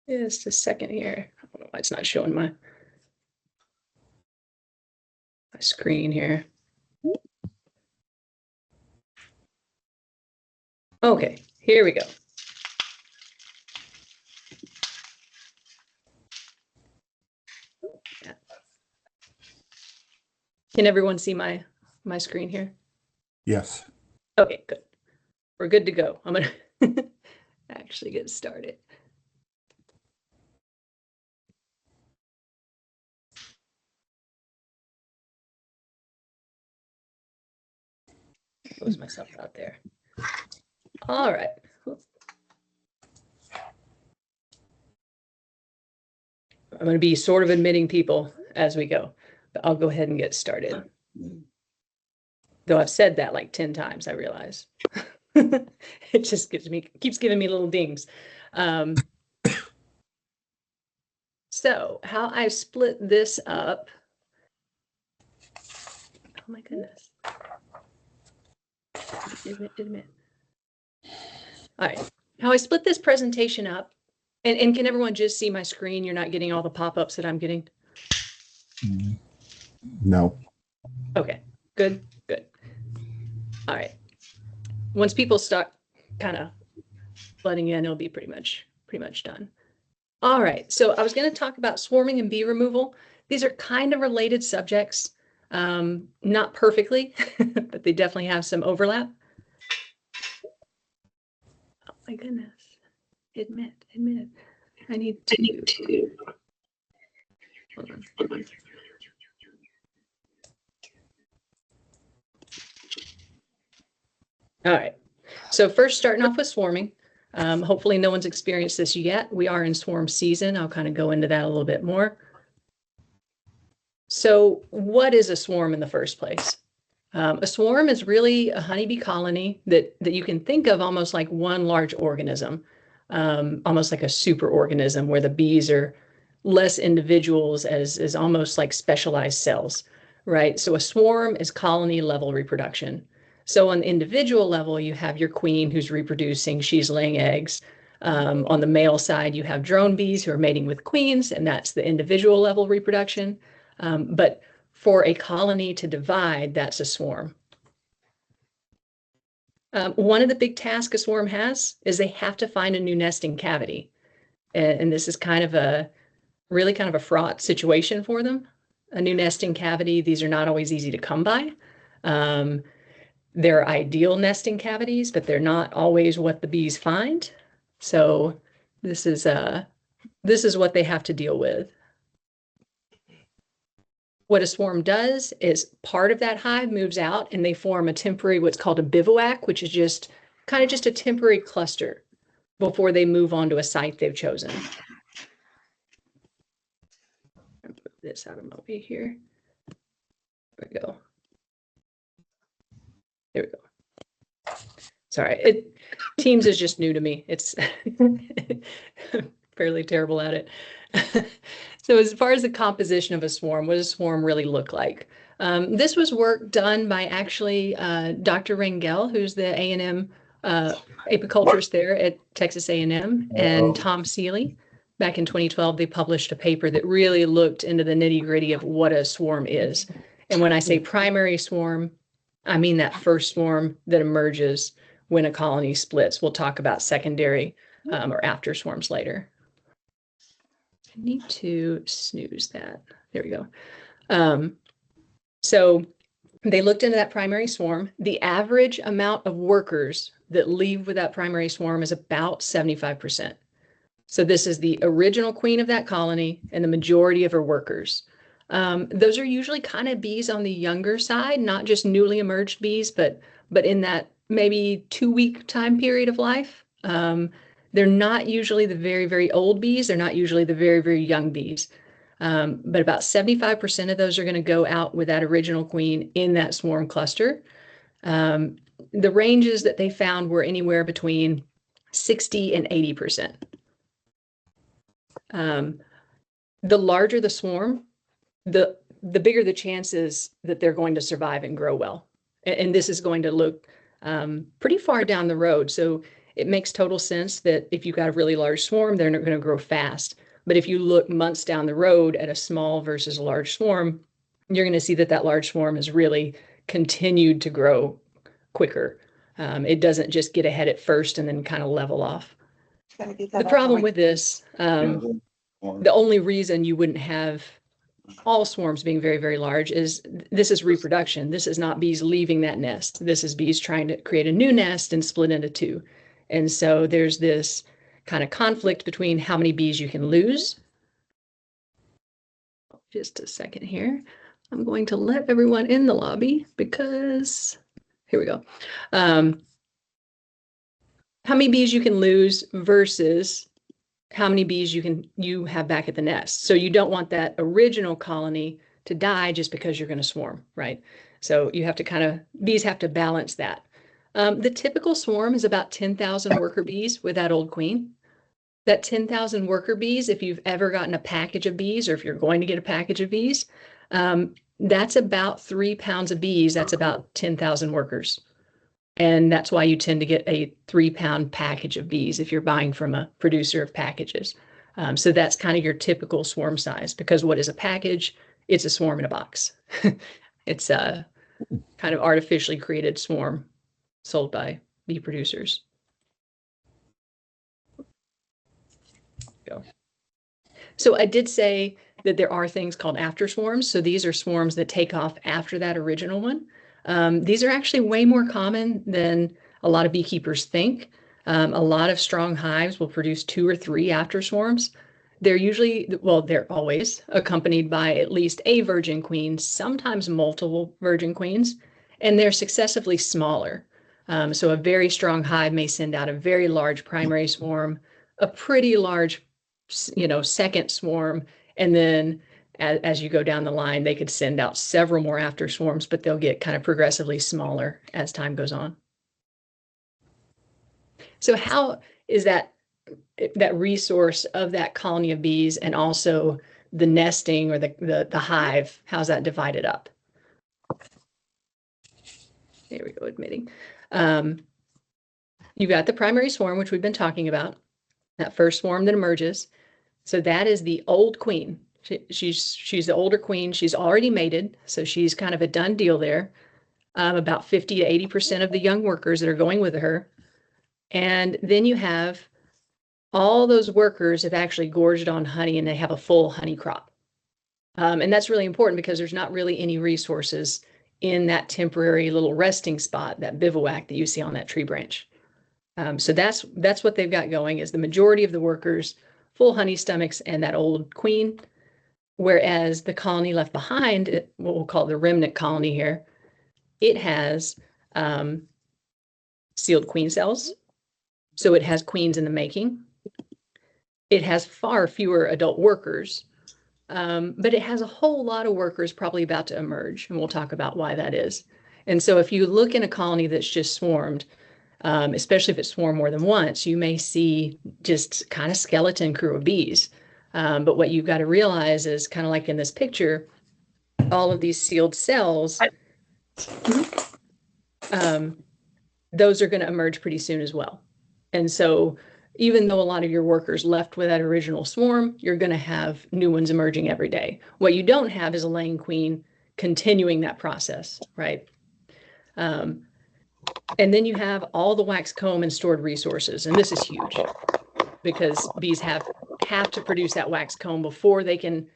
Just a second here. I don't know why it's not showing my screen here. Okay, here we go. Yeah. Can everyone see my screen here? Yes. Okay, good. We're good to go. I'm gonna actually get started. Close myself out there. All right. I'm going to be sort of admitting people as we go, but I'll go ahead and get started. Though I've said that like 10 times, I realize. It just keeps giving me little dings. So how I split this up. Oh my goodness. Admit. All right. How I split this presentation up, and can everyone just see my screen? You're not getting all the pop-ups that I'm getting? No. Okay, good. All right. Once people start kind of flooding in, it'll be pretty much done. All right, so I was going to talk about swarming and bee removal. These are kind of related subjects, not perfectly, but they definitely have some overlap. Oh my goodness. Admit. I need to. Hold on. All right, so first starting off with swarming. Hopefully no one's experienced this yet. We are in swarm season. I'll kind of go into that a little bit more. So what is a swarm in the first place? A swarm is really a honeybee colony that you can think of almost like one large organism, almost like a superorganism where the bees are less individuals as almost like specialized cells, right? So a swarm is colony level reproduction. So on the individual level, you have your queen who's reproducing, she's laying eggs. On the male side, you have drone bees who are mating with queens, and that's the individual level reproduction. But for a colony to divide, that's a swarm. One of the big tasks a swarm has is they have to find a new nesting cavity. And this is kind of a fraught situation for them. A new nesting cavity, these are not always easy to come by. They're ideal nesting cavities, but they're not always what the bees find. So this is what they have to deal with. What a swarm does is part of that hive moves out and they form a temporary, what's called a bivouac, which is just a temporary cluster before they move on to a site they've chosen. Move this out of my way here. There we go. There we go. Sorry, Teams is just new to me. It's fairly terrible at it. So as far as the composition of a swarm, what does a swarm really look like? This was work done by actually Dr. Rangel, who's the A&M apiculturist there at Texas A&M, and Tom Seeley. Back in 2012, they published a paper that really looked into the nitty-gritty of what a swarm is. And when I say primary swarm, I mean that first swarm that emerges when a colony splits. We'll talk about secondary or after swarms later. I need to snooze that. There we go. So they looked into that primary swarm. The average amount of workers that leave with that primary swarm is about 75%. So this is the original queen of that colony and the majority of her workers. Those are usually kind of bees on the younger side, not just newly emerged bees, but in that maybe 2-week time period of life. They're not usually the very, very old bees. They're not usually the very, very young bees. But about 75% of those are going to go out with that original queen in that swarm cluster. The ranges that they found were anywhere between 60 and 80%. the larger the swarm, the bigger the chances that they're going to survive and grow well. And this is going to look pretty far down the road. So it makes total sense that if you've got a really large swarm, they're not going to grow fast. But if you look months down the road at a small versus a large swarm, you're going to see that that large swarm has really continued to grow quicker. It doesn't just get ahead at first and then kind of level off. The problem with this, the only reason you wouldn't have all swarms being very, very large is this is reproduction. This is not bees leaving that nest. This is bees trying to create a new nest and split into two. And so there's this kind of conflict between how many bees you can lose. Just a second here. I'm going to let everyone in the lobby because here we go. How many bees you can lose versus how many bees you have back at the nest. So you don't want that original colony to die just because you're going to swarm, right? So you have to bees have to balance that. The typical swarm is about 10,000 worker bees with that old queen. That 10,000 worker bees, if you've ever gotten a package of bees or if you're going to get a package of bees, that's about 3 pounds of bees. That's about 10,000 workers. And that's why you tend to get a 3-pound package of bees if you're buying from a producer of packages. So that's kind of your typical swarm size, because what is a package? It's a swarm in a box. It's a kind of artificially created swarm sold by bee producers. Go. So I did say that there are things called after swarms. So these are swarms that take off after that original one. These are actually way more common than a lot of beekeepers think. A lot of strong hives will produce 2 or 3 after swarms. They're usually, well, they're always accompanied by at least a virgin queen, sometimes multiple virgin queens, and they're successively smaller. So a very strong hive may send out a very large primary swarm, a pretty large, second swarm, and then as you go down the line, they could send out several more after swarms, but they'll get kind of progressively smaller as time goes on. So how is that resource of that colony of bees and also the nesting or the hive, how's that divided up? There we go, admitting. You've got the primary swarm, which we've been talking about, that first swarm that emerges. So that is the old queen. She's the older queen. She's already mated, so she's kind of a done deal there. About 50 to 80% of the young workers that are going with her. And then you have all those workers have actually gorged on honey and they have a full honey crop. And that's really important because there's not really any resources in that temporary little resting spot, that bivouac that you see on that tree branch. So that's what they've got going, is the majority of the workers, full honey stomachs, and that old queen. Whereas the colony left behind, what we'll call the remnant colony here, it has sealed queen cells. So it has queens in the making. It has far fewer adult workers, but it has a whole lot of workers probably about to emerge, and we'll talk about why that is. And so if you look in a colony that's just swarmed, especially if it's swarmed more than once, you may see just kind of skeleton crew of bees. But what you've got to realize is, kind of like in this picture, all of these sealed cells, those are going to emerge pretty soon as well. And so even though a lot of your workers left with that original swarm, you're going to have new ones emerging every day. What you don't have is a laying queen continuing that process, right? And then you have all the wax comb and stored resources. And this is huge because bees have to produce that wax comb before they can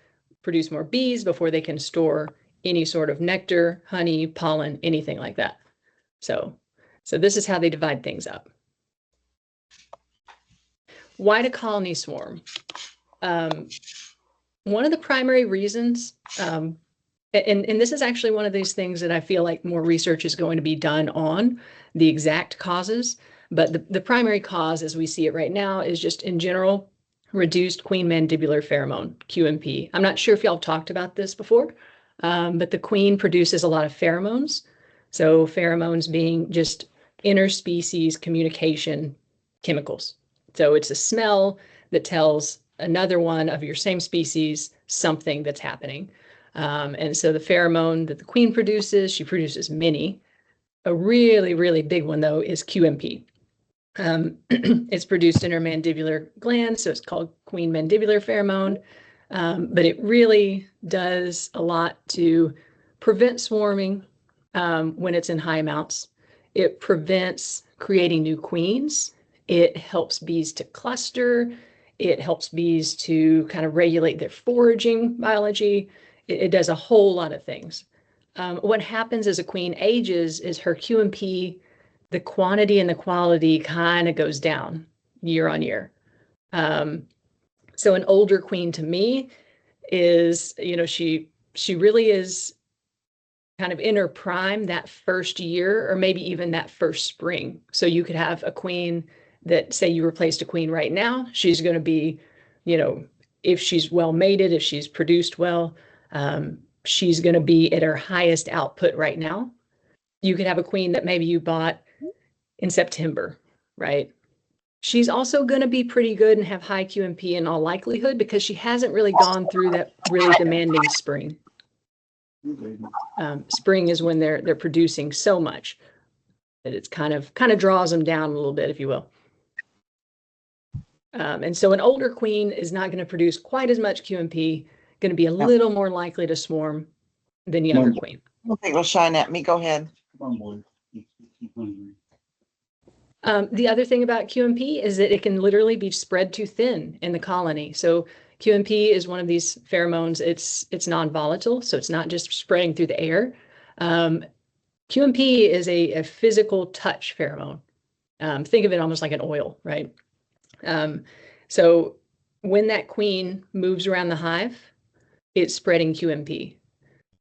produce more bees, before they can store any sort of nectar, honey, pollen, anything like that. So this is how they divide things up. Why do colonies swarm? One of the primary reasons, and this is actually one of these things that I feel like more research is going to be done on, the exact causes, but the primary cause as we see it right now is just in general, reduced queen mandibular pheromone, QMP. I'm not sure if y'all talked about this before, but the queen produces a lot of pheromones. So pheromones being just interspecies communication chemicals. So it's a smell that tells another one of your same species something that's happening. And so the pheromone that the queen produces, she produces many. A really, really big one, though, is QMP. It's produced in her mandibular gland, so it's called queen mandibular pheromone. But it really does a lot to prevent swarming when it's in high amounts. It prevents creating new queens. It helps bees to cluster. It helps bees to kind of regulate their foraging biology. It does a whole lot of things. What happens as a queen ages is her QMP, the quantity and the quality kind of goes down year on year. So an older queen to me is, she really is kind of in her prime that first year, or maybe even that first spring. So you could have a queen that, say you replaced a queen right now, she's going to be, if she's well mated, if she's produced well, she's going to be at her highest output right now. You could have a queen that maybe you bought in September, right? She's also going to be pretty good and have high QMP in all likelihood because she hasn't really gone through that really demanding spring. Spring is when they're producing so much that it's kind of draws them down a little bit, if you will. And so an older queen is not going to produce quite as much QMP, going to be a little more likely to swarm than younger queen. I don't think it'll shine at me. Go ahead. Come on, boy. The other thing about QMP is that it can literally be spread too thin in the colony. So QMP is one of these pheromones. It's non-volatile, so it's not just spreading through the air. QMP is a physical touch pheromone. Think of it almost like an oil, right? So when that queen moves around the hive, it's spreading QMP.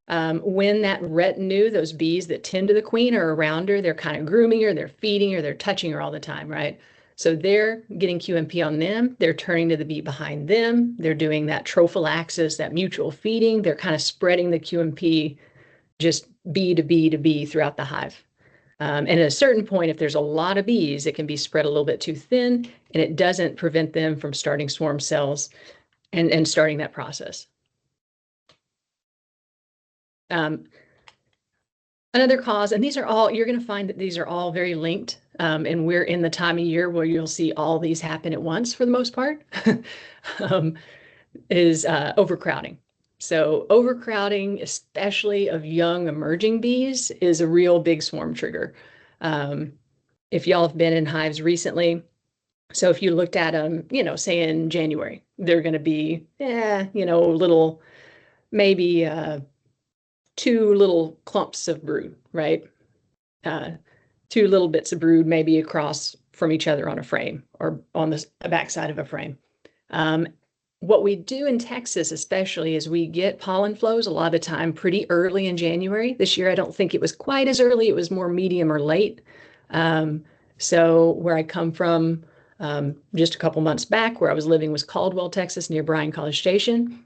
When that retinue, those bees that tend to the queen are around her, they're kind of grooming her, they're feeding her, they're touching her all the time, right? So they're getting QMP on them, they're turning to the bee behind them, they're doing that trophallaxis, that mutual feeding, they're kind of spreading the QMP just bee to bee to bee throughout the hive. And at a certain point, if there's a lot of bees, it can be spread a little bit too thin, and it doesn't prevent them from starting swarm cells and starting that process. Another cause, and these are all, you're going to find that these are all very linked, and we're in the time of year where you'll see all these happen at once for the most part, is overcrowding. So overcrowding, especially of young emerging bees, is a real big swarm trigger. If y'all have been in hives recently, so if you looked at them, say in January, they're going to be, little, maybe 2 little clumps of brood, right? 2 little bits of brood, maybe across from each other on a frame or on the backside of a frame. What we do in Texas, especially, is we get pollen flows a lot of the time pretty early in January. This year, I don't think it was quite as early. It was more medium or late. So where I come from, just a couple months back, where I was living was Caldwell, Texas, near Bryan College Station.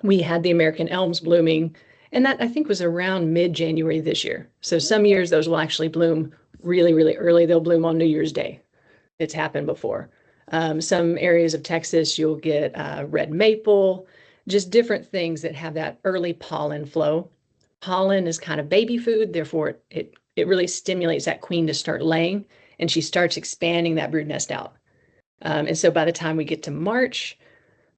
We had the American elms blooming, and that I think was around mid-January this year. So some years those will actually bloom really, really early. They'll bloom on New Year's Day. It's happened before. Some areas of Texas, you'll get red maple, just different things that have that early pollen flow. Pollen is kind of baby food, therefore it really stimulates that queen to start laying, and she starts expanding that brood nest out. And so by the time we get to March,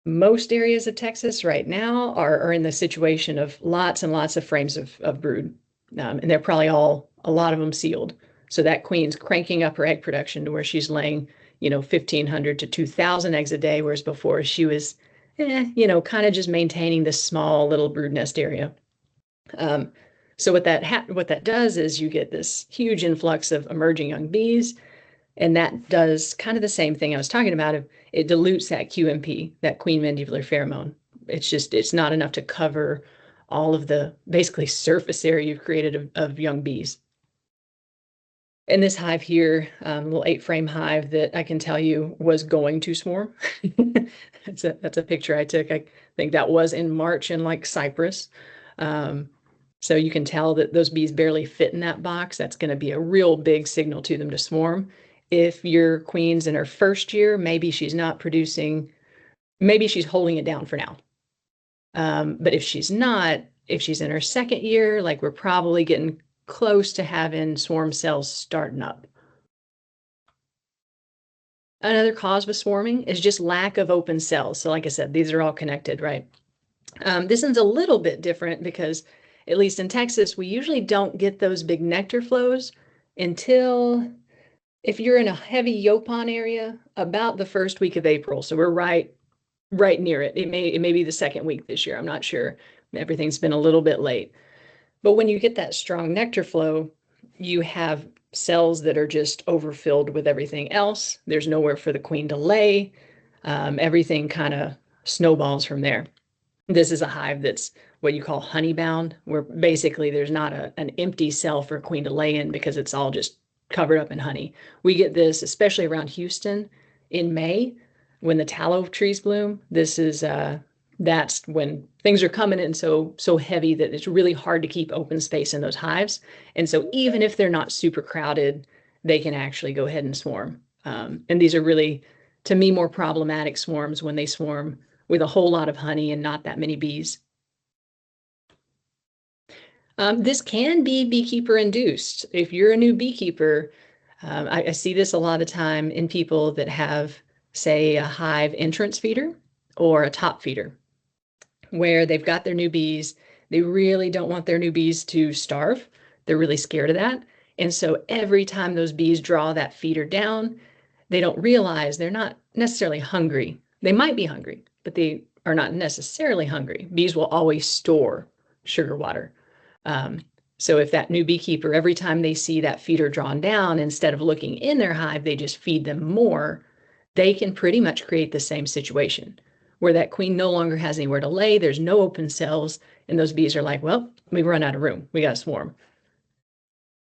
most areas of Texas right now are in the situation of lots and lots of frames of brood. And they're probably a lot of them sealed. So that queen's cranking up her egg production to where she's laying, 1,500 to 2,000 eggs a day, whereas before she was, kind of just maintaining this small little brood nest area. So what that does is you get this huge influx of emerging young bees, and that does kind of the same thing I was talking about. It dilutes that QMP, that queen mandibular pheromone. It's not enough to cover all of the basically surface area you've created of young bees. In this hive here, little 8-frame hive that I can tell you was going to swarm. That's a picture I took. I think that was in March in like Cyprus. So you can tell that those bees barely fit in that box. That's going to be a real big signal to them to swarm. If your queen's in her first year, maybe she's not producing, maybe she's holding it down for now. But if she's not, if she's in her second year, like we're probably getting close to having swarm cells starting up. Another cause of swarming is just lack of open cells. So like I said, these are all connected, right? This one's a little bit different because, at least in Texas, we usually don't get those big nectar flows until, if you're in a heavy Yaupon area, about the first week of April. So we're right near it. It may be the second week this year. I'm not sure. Everything's been a little bit late. But when you get that strong nectar flow, you have cells that are just overfilled with everything else. There's nowhere for the queen to lay. Everything kind of snowballs from there. This is a hive that's what you call honey bound, where basically there's not an empty cell for a queen to lay in because it's all just covered up in honey. We get this, especially around Houston in May when the tallow trees bloom. This is that's when things are coming in so heavy that it's really hard to keep open space in those hives. And so even if they're not super crowded, they can actually go ahead and swarm. And these are really, to me, more problematic swarms when they swarm with a whole lot of honey and not that many bees. This can be beekeeper induced. If you're a new beekeeper, I see this a lot of time in people that have, say, a hive entrance feeder or a top feeder, where they've got their new bees. They really don't want their new bees to starve. They're really scared of that. And so every time those bees draw that feeder down, they don't realize they're not necessarily hungry. They might be hungry, but they are not necessarily hungry. Bees will always store sugar water. So if that new beekeeper, every time they see that feeder drawn down, instead of looking in their hive, they just feed them more, they can pretty much create the same situation where that queen no longer has anywhere to lay. There's no open cells. And those bees are like, well, we've run out of room. We got to swarm.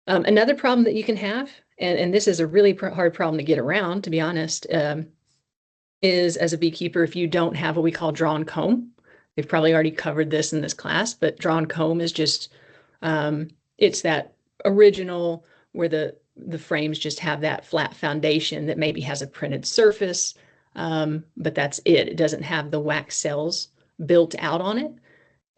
Another problem that you can have, and this is a really hard problem to get around, to be honest, is as a beekeeper, if you don't have what we call drawn comb. They've probably already covered this in this class, but drawn comb is just, it's that original where the frames just have that flat foundation that maybe has a printed surface, but that's it. It doesn't have the wax cells built out on it.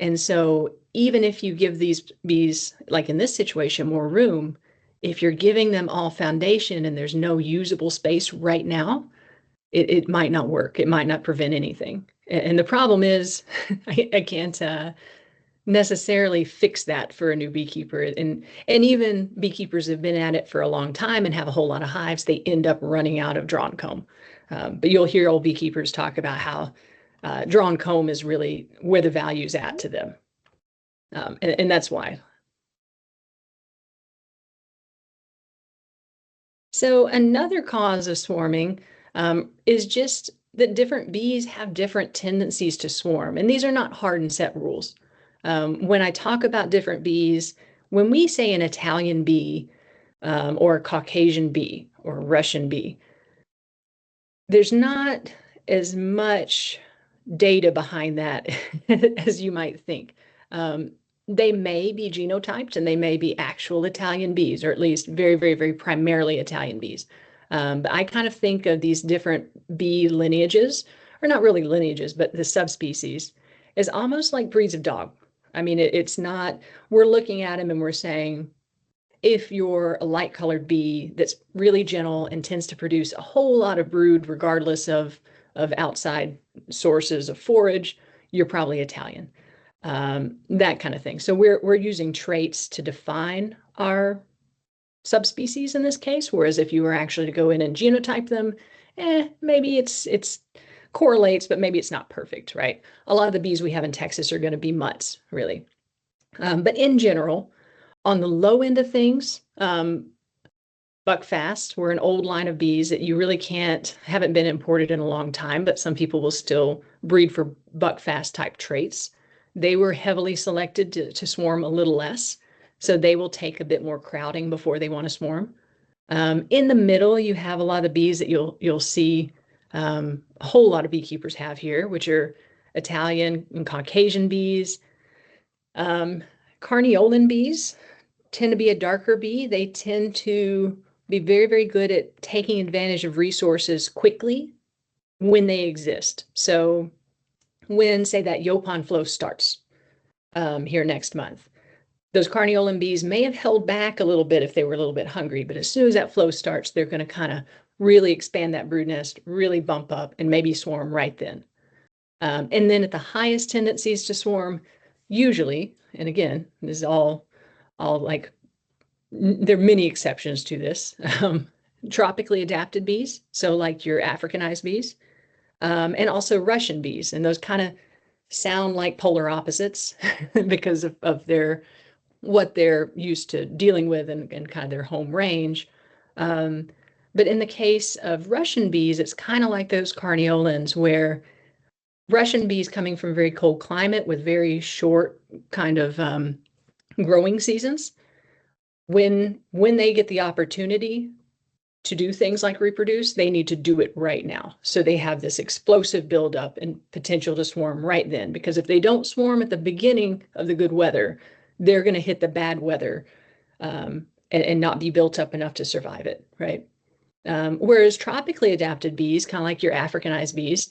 And so even if you give these bees, like in this situation, more room, if you're giving them all foundation and there's no usable space right now, it might not work. It might not prevent anything. And the problem is I can't necessarily fix that for a new beekeeper. And even beekeepers have been at it for a long time and have a whole lot of hives, they end up running out of drawn comb. But you'll hear old beekeepers talk about how drawn comb is really where the value's at to them. And that's why. So another cause of swarming is just that different bees have different tendencies to swarm. And these are not hard and set rules. When I talk about different bees, when we say an Italian bee or a Caucasian bee or a Russian bee, there's not as much data behind that as you might think. They may be genotyped and they may be actual Italian bees, or at least very, very, very primarily Italian bees. But I kind of think of these different bee lineages, or not really lineages, but the subspecies, as almost like breeds of dog. I mean, it's not, we're looking at them and we're saying, if you're a light colored bee that's really gentle and tends to produce a whole lot of brood regardless of outside sources of forage, you're probably Italian. That kind of thing. So we're using traits to define our subspecies in this case, whereas if you were actually to go in and genotype them, maybe it's correlates, but maybe it's not perfect, right? A lot of the bees we have in Texas are going to be mutts, really. But in general, on the low end of things, Buckfast, we're an old line of bees that you really haven't been imported in a long time, but some people will still breed for Buckfast type traits. They were heavily selected to swarm a little less, so they will take a bit more crowding before they want to swarm. In the middle, you have a lot of the bees that you'll see a whole lot of beekeepers have here, which are Italian and Caucasian bees. Carniolan bees tend to be a darker bee. They tend to be very, very good at taking advantage of resources quickly when they exist. So when, say, that Yaupon flow starts here next month, those carniolan bees may have held back a little bit if they were a little bit hungry, but as soon as that flow starts, they're going to kind of really expand that brood nest, really bump up, and maybe swarm right then. And then at the highest tendencies to swarm, usually, and again, this is all like, there are many exceptions to this, tropically adapted bees, so like your Africanized bees, and also Russian bees, and those kind of sound like polar opposites because of their what they're used to dealing with and kind of their home range. But in the case of Russian bees, it's kind of like those carniolans, where Russian bees coming from a very cold climate with very short kind of growing seasons, when they get the opportunity to do things like reproduce, they need to do it right now. So they have this explosive buildup and potential to swarm right then, because if they don't swarm at the beginning of the good weather, they're going to hit the bad weather and not be built up enough to survive it, right? Whereas tropically adapted bees, kind of like your Africanized bees,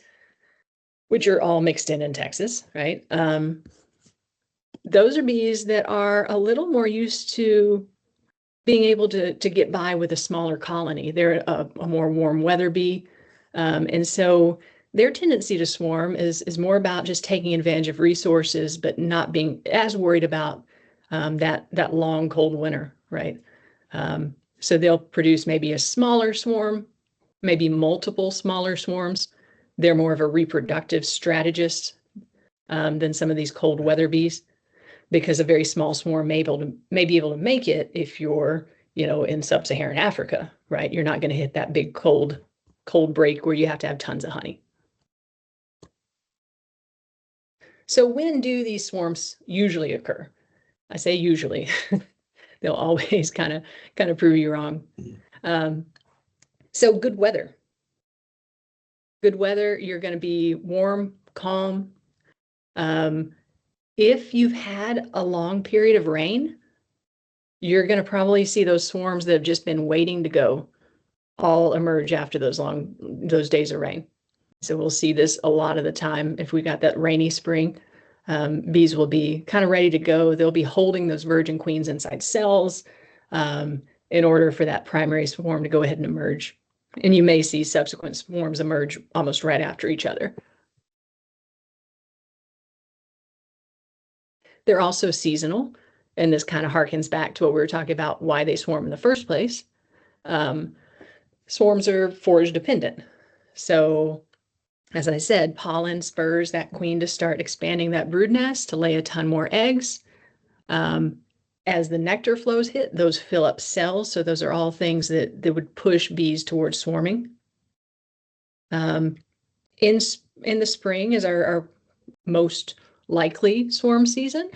which are all mixed in Texas, right? Those are bees that are a little more used to being able to get by with a smaller colony. They're a more warm weather bee. And so their tendency to swarm is more about just taking advantage of resources, but not being as worried about that long, cold winter, right? So they'll produce maybe a smaller swarm, maybe multiple smaller swarms. They're more of a reproductive strategist than some of these cold weather bees, because a very small swarm may be able to make it if you're, in sub-Saharan Africa, right? You're not going to hit that big cold break where you have to have tons of honey. So when do these swarms usually occur? I say usually. They'll always kind of prove you wrong. So good weather. Good weather, you're going to be warm, calm. If you've had a long period of rain, you're going to probably see those swarms that have just been waiting to go all emerge after those days of rain. So we'll see this a lot of the time. If we got that rainy spring, bees will be kind of ready to go. They'll be holding those virgin queens inside cells in order for that primary swarm to go ahead and emerge. And you may see subsequent swarms emerge almost right after each other. They're also seasonal, and this kind of harkens back to what we were talking about, why they swarm in the first place. Swarms are forage dependent. So, as I said, pollen spurs that queen to start expanding that brood nest to lay a ton more eggs. As the nectar flows hit, those fill up cells. So those are all things that would push bees towards swarming. In the spring is our most likely swarm season.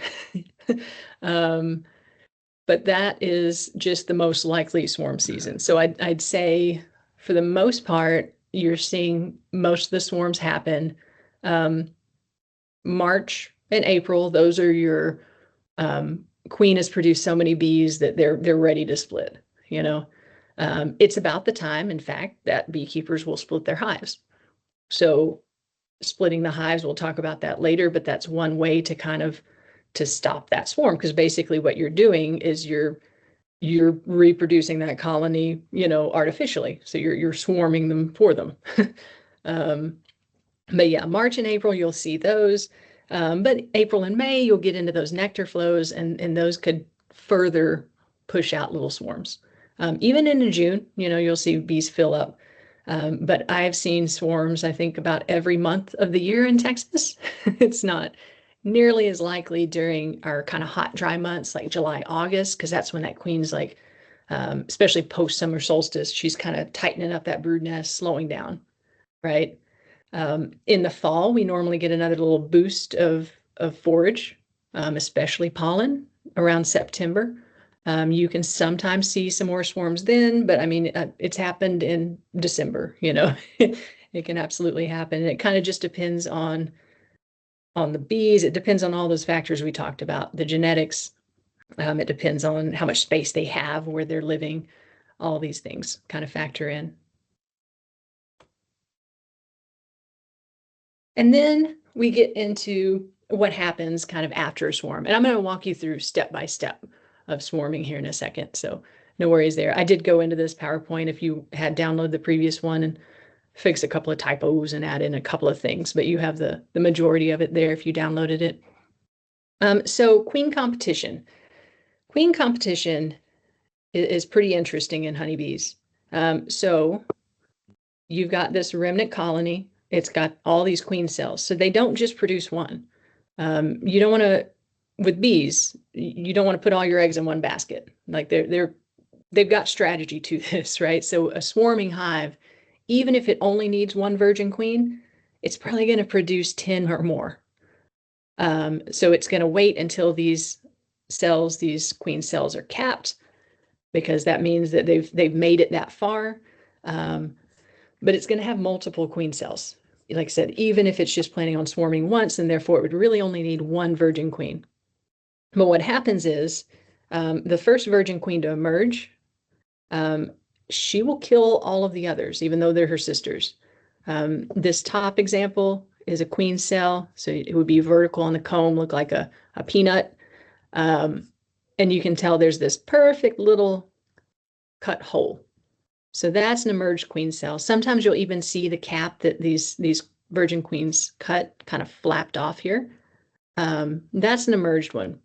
But that is just the most likely swarm season. So I'd say for the most part, you're seeing most of the swarms happen March and April. Those are your queen has produced so many bees that they're ready to split. It's about the time, in fact, that beekeepers will split their hives. So splitting the hives, we'll talk about that later, but that's one way to stop that swarm, because basically what you're doing is you're reproducing that colony, artificially. So you're swarming them for them. But yeah, March and April, you'll see those. But April and May, you'll get into those nectar flows, and those could further push out little swarms. Even into June, you'll see bees fill up. But I've seen swarms, I think, about every month of the year in Texas. It's not nearly as likely during our kind of hot, dry months like July, August, because that's when that queen's like, especially post-summer solstice, she's kind of tightening up that brood nest, slowing down, right? In the fall, we normally get another little boost of forage, especially pollen around September. You can sometimes see some more swarms then, but I mean, it's happened in December, it can absolutely happen. And it kind of just depends on the bees. It depends on all those factors we talked about, the genetics. It depends on how much space they have, where they're living. All these things kind of factor in. And then we get into what happens kind of after a swarm. And I'm going to walk you through step by step of swarming here in a second. So no worries there. I did go into this PowerPoint if you had downloaded the previous one and fix a couple of typos and add in a couple of things, but you have the majority of it there if you downloaded it. So queen competition. Queen competition is pretty interesting in honeybees. So you've got this remnant colony. It's got all these queen cells. So they don't just produce one. You don't want to, with bees, you don't want to put all your eggs in one basket. Like they've got strategy to this, right? So a swarming hive, even if it only needs one virgin queen, it's probably going to produce 10 or more. So it's going to wait until these cells, these queen cells, are capped, because that means that they've made it that far. But it's going to have multiple queen cells. Like I said, even if it's just planning on swarming once, and therefore it would really only need one virgin queen. But what happens is the first virgin queen to emerge, she will kill all of the others, even though they're her sisters. This top example is a queen cell, so it would be vertical on the comb, look like a peanut. And you can tell there's this perfect little cut hole. So that's an emerged queen cell. Sometimes you'll even see the cap that these virgin queens cut kind of flapped off here. That's an emerged one.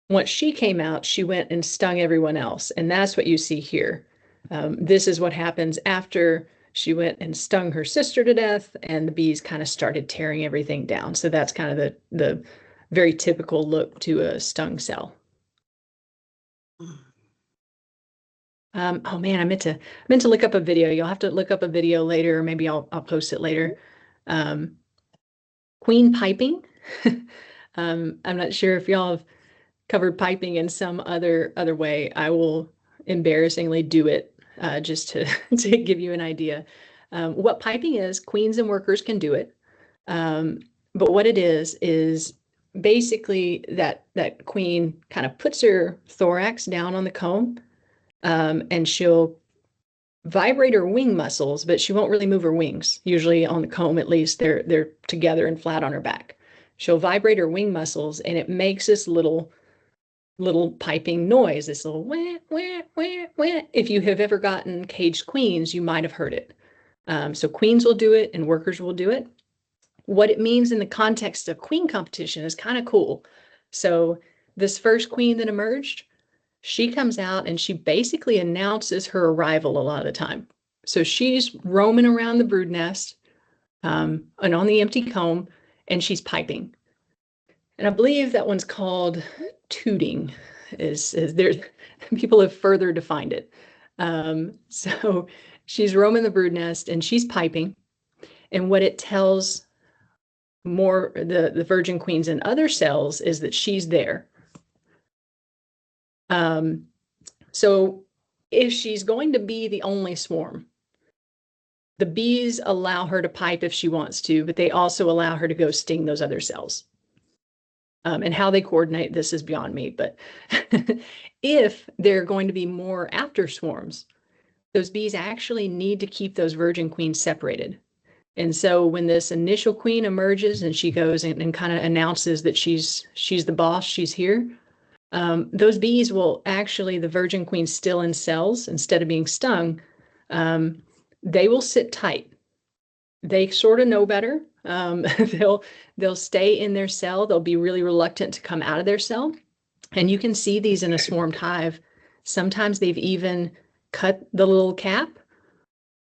Once she came out, she went and stung everyone else. And that's what you see here. This is what happens after she went and stung her sister to death, and the bees kind of started tearing everything down. So that's kind of the very typical look to a stung cell. Oh man, I meant to look up a video. You'll have to look up a video later, or maybe I'll post it later. Queen piping. I'm not sure if y'all have covered piping in some other way. I will embarrassingly do it just to give you an idea. What piping is, queens and workers can do it. But what it is basically that queen kind of puts her thorax down on the comb, and she'll vibrate her wing muscles, but she won't really move her wings. Usually on the comb, at least, they're together and flat on her back. She'll vibrate her wing muscles, and it makes this little piping noise, this little wah, wah, wah, wah. If you have ever gotten caged queens, you might have heard it. So queens will do it and workers will do it. What it means in the context of queen competition is kind of cool. So this first queen that emerged, she comes out and she basically announces her arrival a lot of the time. So she's roaming around the brood nest and on the empty comb, and she's piping. And I believe that one's called tooting. Is there? People have further defined it. So she's roaming the brood nest and she's piping, and what it tells more the virgin queens and other cells is that she's there. So if she's going to be the only swarm, the bees allow her to pipe if she wants to, but they also allow her to go sting those other cells. And how they coordinate this is beyond me, but if there are going to be more after swarms, those bees actually need to keep those virgin queens separated. And so when this initial queen emerges and she goes and kind of announces that she's the boss, she's here, those bees will actually, the virgin queen's still in cells instead of being stung, they will sit tight. They sort of know better. They'll stay in their cell. They'll be really reluctant to come out of their cell. And you can see these in a swarmed hive. Sometimes they've even cut the little cap,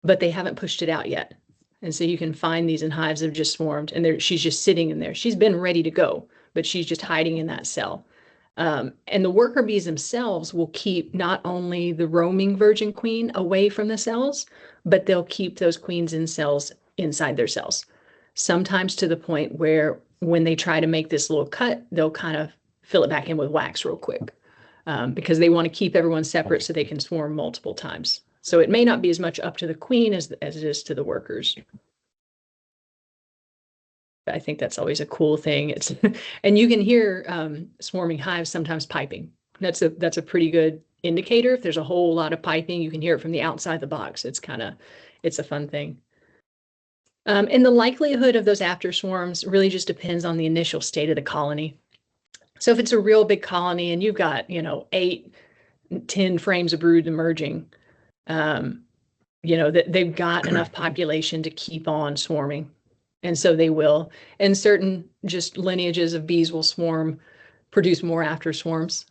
but they haven't pushed it out yet. And so you can find these in hives that have just swarmed, and she's just sitting in there. She's been ready to go, but she's just hiding in that cell. And the worker bees themselves will keep not only the roaming virgin queen away from the cells, but they'll keep those queens in cells inside their cells. Sometimes to the point where when they try to make this little cut, they'll kind of fill it back in with wax real quick, because they want to keep everyone separate so they can swarm multiple times. So it may not be as much up to the queen as it is to the workers. I think that's always a cool thing. And you can hear swarming hives sometimes piping. That's a pretty good indicator. If there's a whole lot of piping, you can hear it from the outside the box. It's a fun thing. And the likelihood of those after swarms really just depends on the initial state of the colony. So if it's a real big colony and you've got, 8, 10 frames of brood emerging, that they've got enough population to keep on swarming. And so they will. And certain just lineages of bees will produce more after swarms.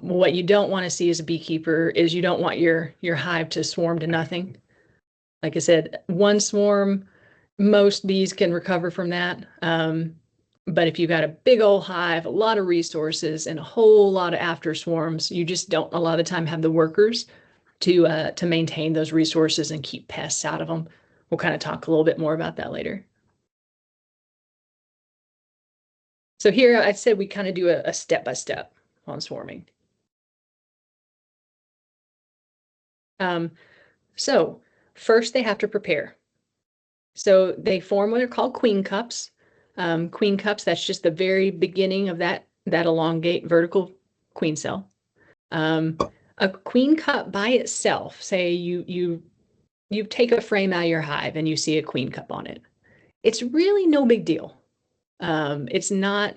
What you don't want to see as a beekeeper is you don't want your hive to swarm to nothing. Like I said, one swarm, most bees can recover from that. But if you've got a big old hive, a lot of resources, and a whole lot of after swarms, you just don't a lot of the time have the workers to maintain those resources and keep pests out of them. We'll kind of talk a little bit more about that later. So here I said we kind of do a step-by-step on swarming. So first they have to prepare. So they form what are called queen cups. Queen cups, that's just the very beginning of that elongate vertical queen cell. A queen cup by itself, say you take a frame out of your hive and you see a queen cup on it. It's really no big deal. It's not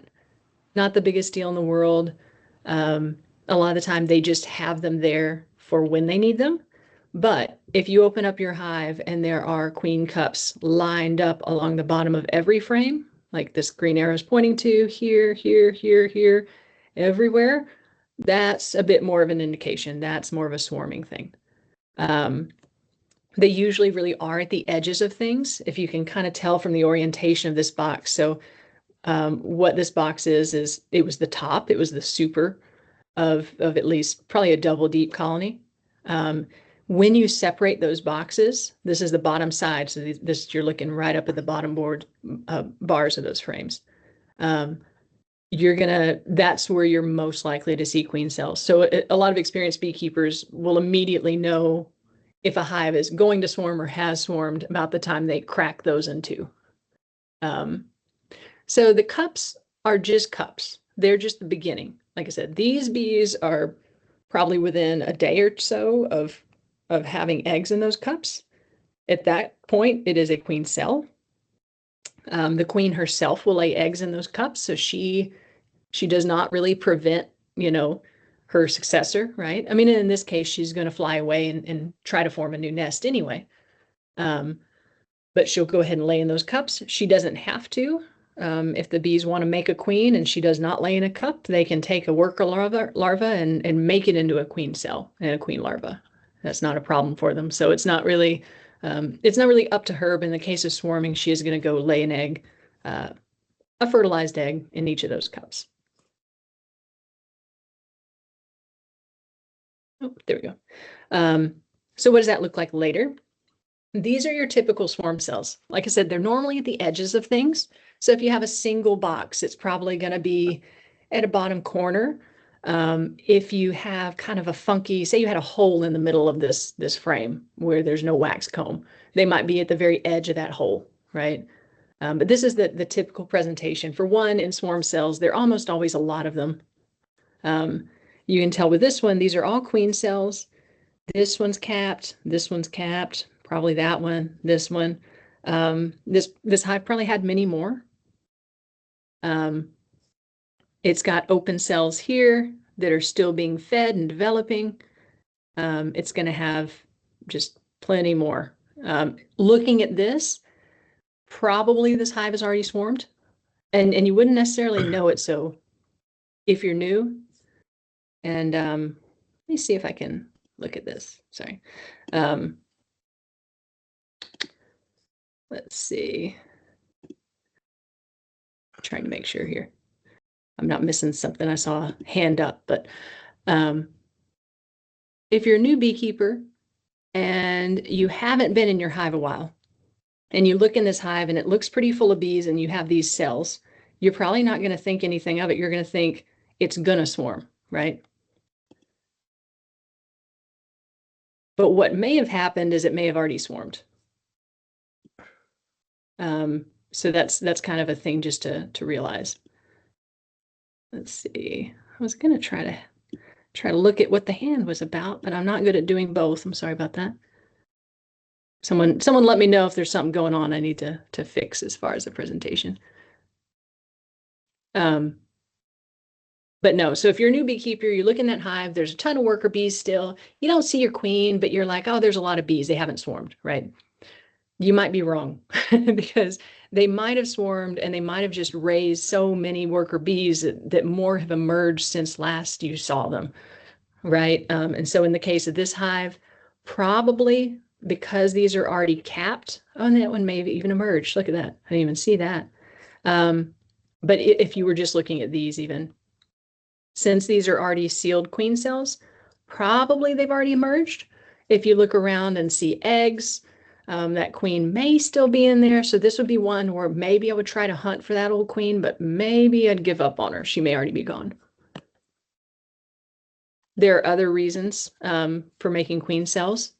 the biggest deal in the world. A lot of the time they just have them there for when they need them. But if you open up your hive and there are queen cups lined up along the bottom of every frame, like this green arrow is pointing to, here, here, here, here, everywhere, that's a bit more of an indication. That's more of a swarming thing. They usually really are at the edges of things, if you can kind of tell from the orientation of this box. So what this box is it was the top, it was the super of at least probably a double deep colony. When you separate those boxes, this is the bottom side. So this, you're looking right up at the bottom bars of those frames. That's where you're most likely to see queen cells. So a lot of experienced beekeepers will immediately know if a hive is going to swarm or has swarmed about the time they crack those in two. So the cups are just cups. They're just the beginning. Like I said, these bees are probably within a day or so of having eggs in those cups. At that point, it is a queen cell. The queen herself will lay eggs in those cups, so she does not really prevent, her successor, right? I mean, in this case, she's going to fly away and try to form a new nest anyway. But she'll go ahead and lay in those cups. She doesn't have to. If the bees want to make a queen and she does not lay in a cup, they can take a worker larva and make it into a queen cell and a queen larva. That's not a problem for them. So it's not really up to her. But in the case of swarming, she is going to go lay an egg, a fertilized egg in each of those cups. Oh, there we go. So what does that look like later? These are your typical swarm cells. Like I said, they're normally at the edges of things. So if you have a single box, it's probably going to be at a bottom corner. If you have kind of a funky, say you had a hole in the middle of this frame where there's no wax comb, they might be at the very edge of that hole, right? But this is the typical presentation. For one, in swarm cells, there are almost always a lot of them. You can tell with this one, these are all queen cells. This one's capped, probably that one, this one. This hive probably had many more. It's got open cells here that are still being fed and developing. It's going to have just plenty more. Looking at this, probably this hive is already swarmed, and you wouldn't necessarily know it. So if you're new, and let me see if I can look at this. Sorry. Let's see. I'm trying to make sure here I'm not missing something. I saw a hand up, but if you're a new beekeeper and you haven't been in your hive a while, and you look in this hive and it looks pretty full of bees and you have these cells, you're probably not going to think anything of it. You're going to think it's going to swarm, right? But what may have happened is it may have already swarmed. So that's kind of a thing just to realize. Let's see. I was going to try to look at what the hand was about, but I'm not good at doing both. I'm sorry about that. Someone let me know if there's something going on I need to fix as far as the presentation. But no, so if you're a new beekeeper, you look in that hive, there's a ton of worker bees still. You don't see your queen, but you're like, oh, there's a lot of bees. They haven't swarmed, right? You might be wrong because they might have swarmed and they might have just raised so many worker bees that more have emerged since last you saw them, right? And so in the case of this hive, probably because these are already capped, oh, and that one may have even emerged. Look at that. I didn't even see that. But if you were just looking at these even, since these are already sealed queen cells, probably they've already emerged. If you look around and see eggs, that queen may still be in there. So this would be one where maybe I would try to hunt for that old queen, but maybe I'd give up on her. She may already be gone. There are other reasons for making queen cells.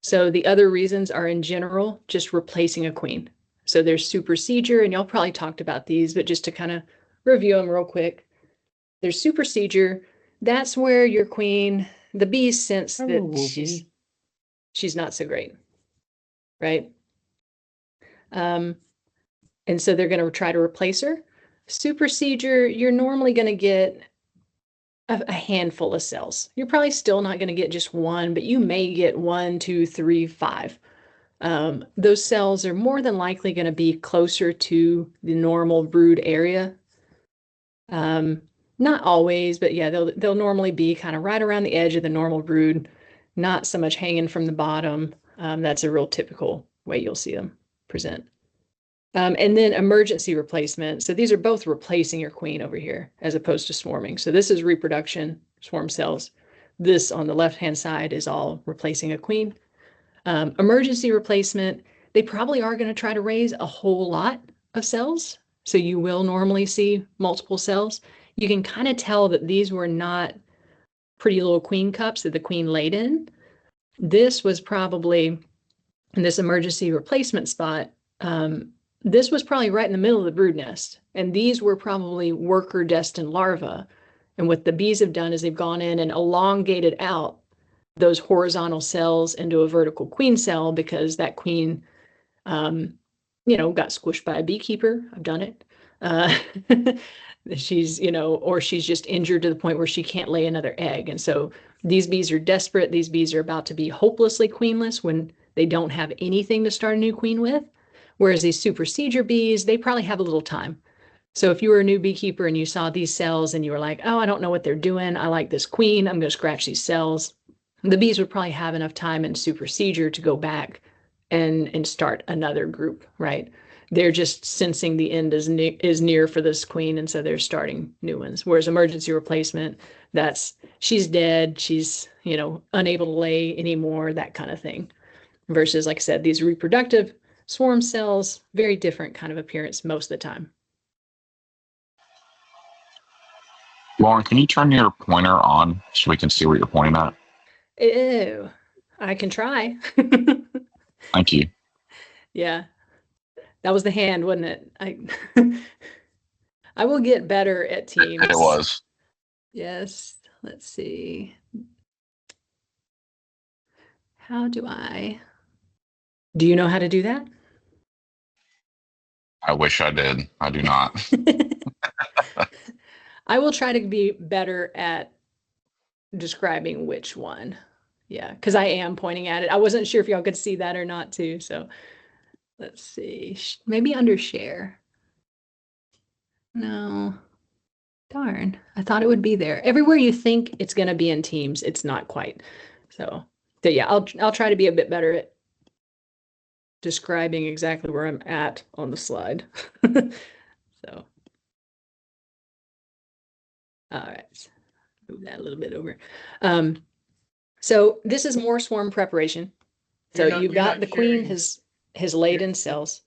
So the other reasons are in general, just replacing a queen. So there's supersedure, and y'all probably talked about these, but just to kind of review them real quick. There's supersedure. That's where your queen, the bees sense that she's not so great, right? And so they're going to try to replace her. Supersedure, you're normally going to get a handful of cells. You're probably still not going to get just one, but you may get 1, 2, 3, 5. Those cells are more than likely going to be closer to the normal brood area. Not always, but yeah, they'll normally be kind of right around the edge of the normal brood, not so much hanging from the bottom. That's a real typical way you'll see them present. And then emergency replacement. So these are both replacing your queen over here as opposed to swarming. So this is reproduction, swarm cells. This on the left-hand side is all replacing a queen. Emergency replacement, they probably are going to try to raise a whole lot of cells. So you will normally see multiple cells. You can kind of tell that these were not pretty little queen cups that the queen laid in. This was probably in this emergency replacement spot. This was probably right in the middle of the brood nest. And these were probably worker destined larvae. And what the bees have done is they've gone in and elongated out those horizontal cells into a vertical queen cell because that queen, got squished by a beekeeper. I've done it. She's, or she's just injured to the point where she can't lay another egg. And so these bees are desperate. These bees are about to be hopelessly queenless when they don't have anything to start a new queen with. Whereas these supersedure bees, they probably have a little time. So if you were a new beekeeper and you saw these cells and you were like, oh, I don't know what they're doing. I like this queen. I'm going to scratch these cells. The bees would probably have enough time in supersedure to go back and start another group, right? They're just sensing the end is near for this queen, and so they're starting new ones. Whereas emergency replacement, she's dead, she's unable to lay anymore, that kind of thing. Versus, like I said, these reproductive swarm cells, very different kind of appearance most of the time. Lauren, can you turn your pointer on so we can see what you're pointing at? Ew, I can try. Thank you. Yeah. That was the hand, wasn't it? I will get better at Teams. It was. Yes. Let's see. How do you know how to do that? I wish I did. I do not. I will try to be better at describing which one. Yeah, because I am pointing at it. I wasn't sure if y'all could see that or not too. So let's see. Maybe under share. No. Darn. I thought it would be there. Everywhere you think it's going to be in Teams, it's not quite. So yeah, I'll try to be a bit better at describing exactly where I'm at on the slide. So. All right. Move that a little bit over. So this is more swarm preparation. So you've got the queen has laid in cells,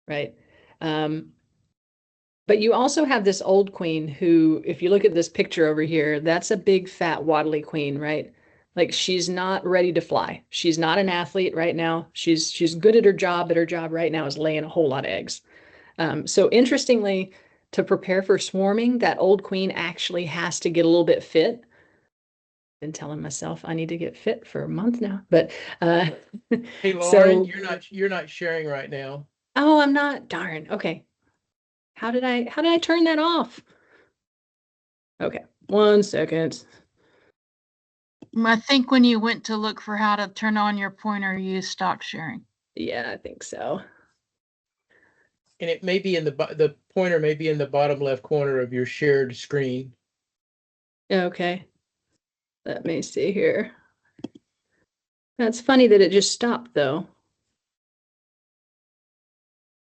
right? But you also have this old queen who, if you look at this picture over here, that's a big fat waddly queen, right? Like she's not ready to fly. She's not an athlete right now. She's good at her job, but her job right now is laying a whole lot of eggs. So interestingly, to prepare for swarming, that old queen actually has to get a little bit fit Been telling myself I need to get fit for a month now, but Hey, Lauren, so you're not sharing right now. oh, I'm not. Darn. Okay. How did I turn that off? Okay. 1 second. I think when you went to look for how to turn on your pointer, you stopped sharing. Yeah, I think so. And it may be in the pointer may be in the bottom left corner of your shared screen. Okay. Let me see here. That's funny that it just stopped though.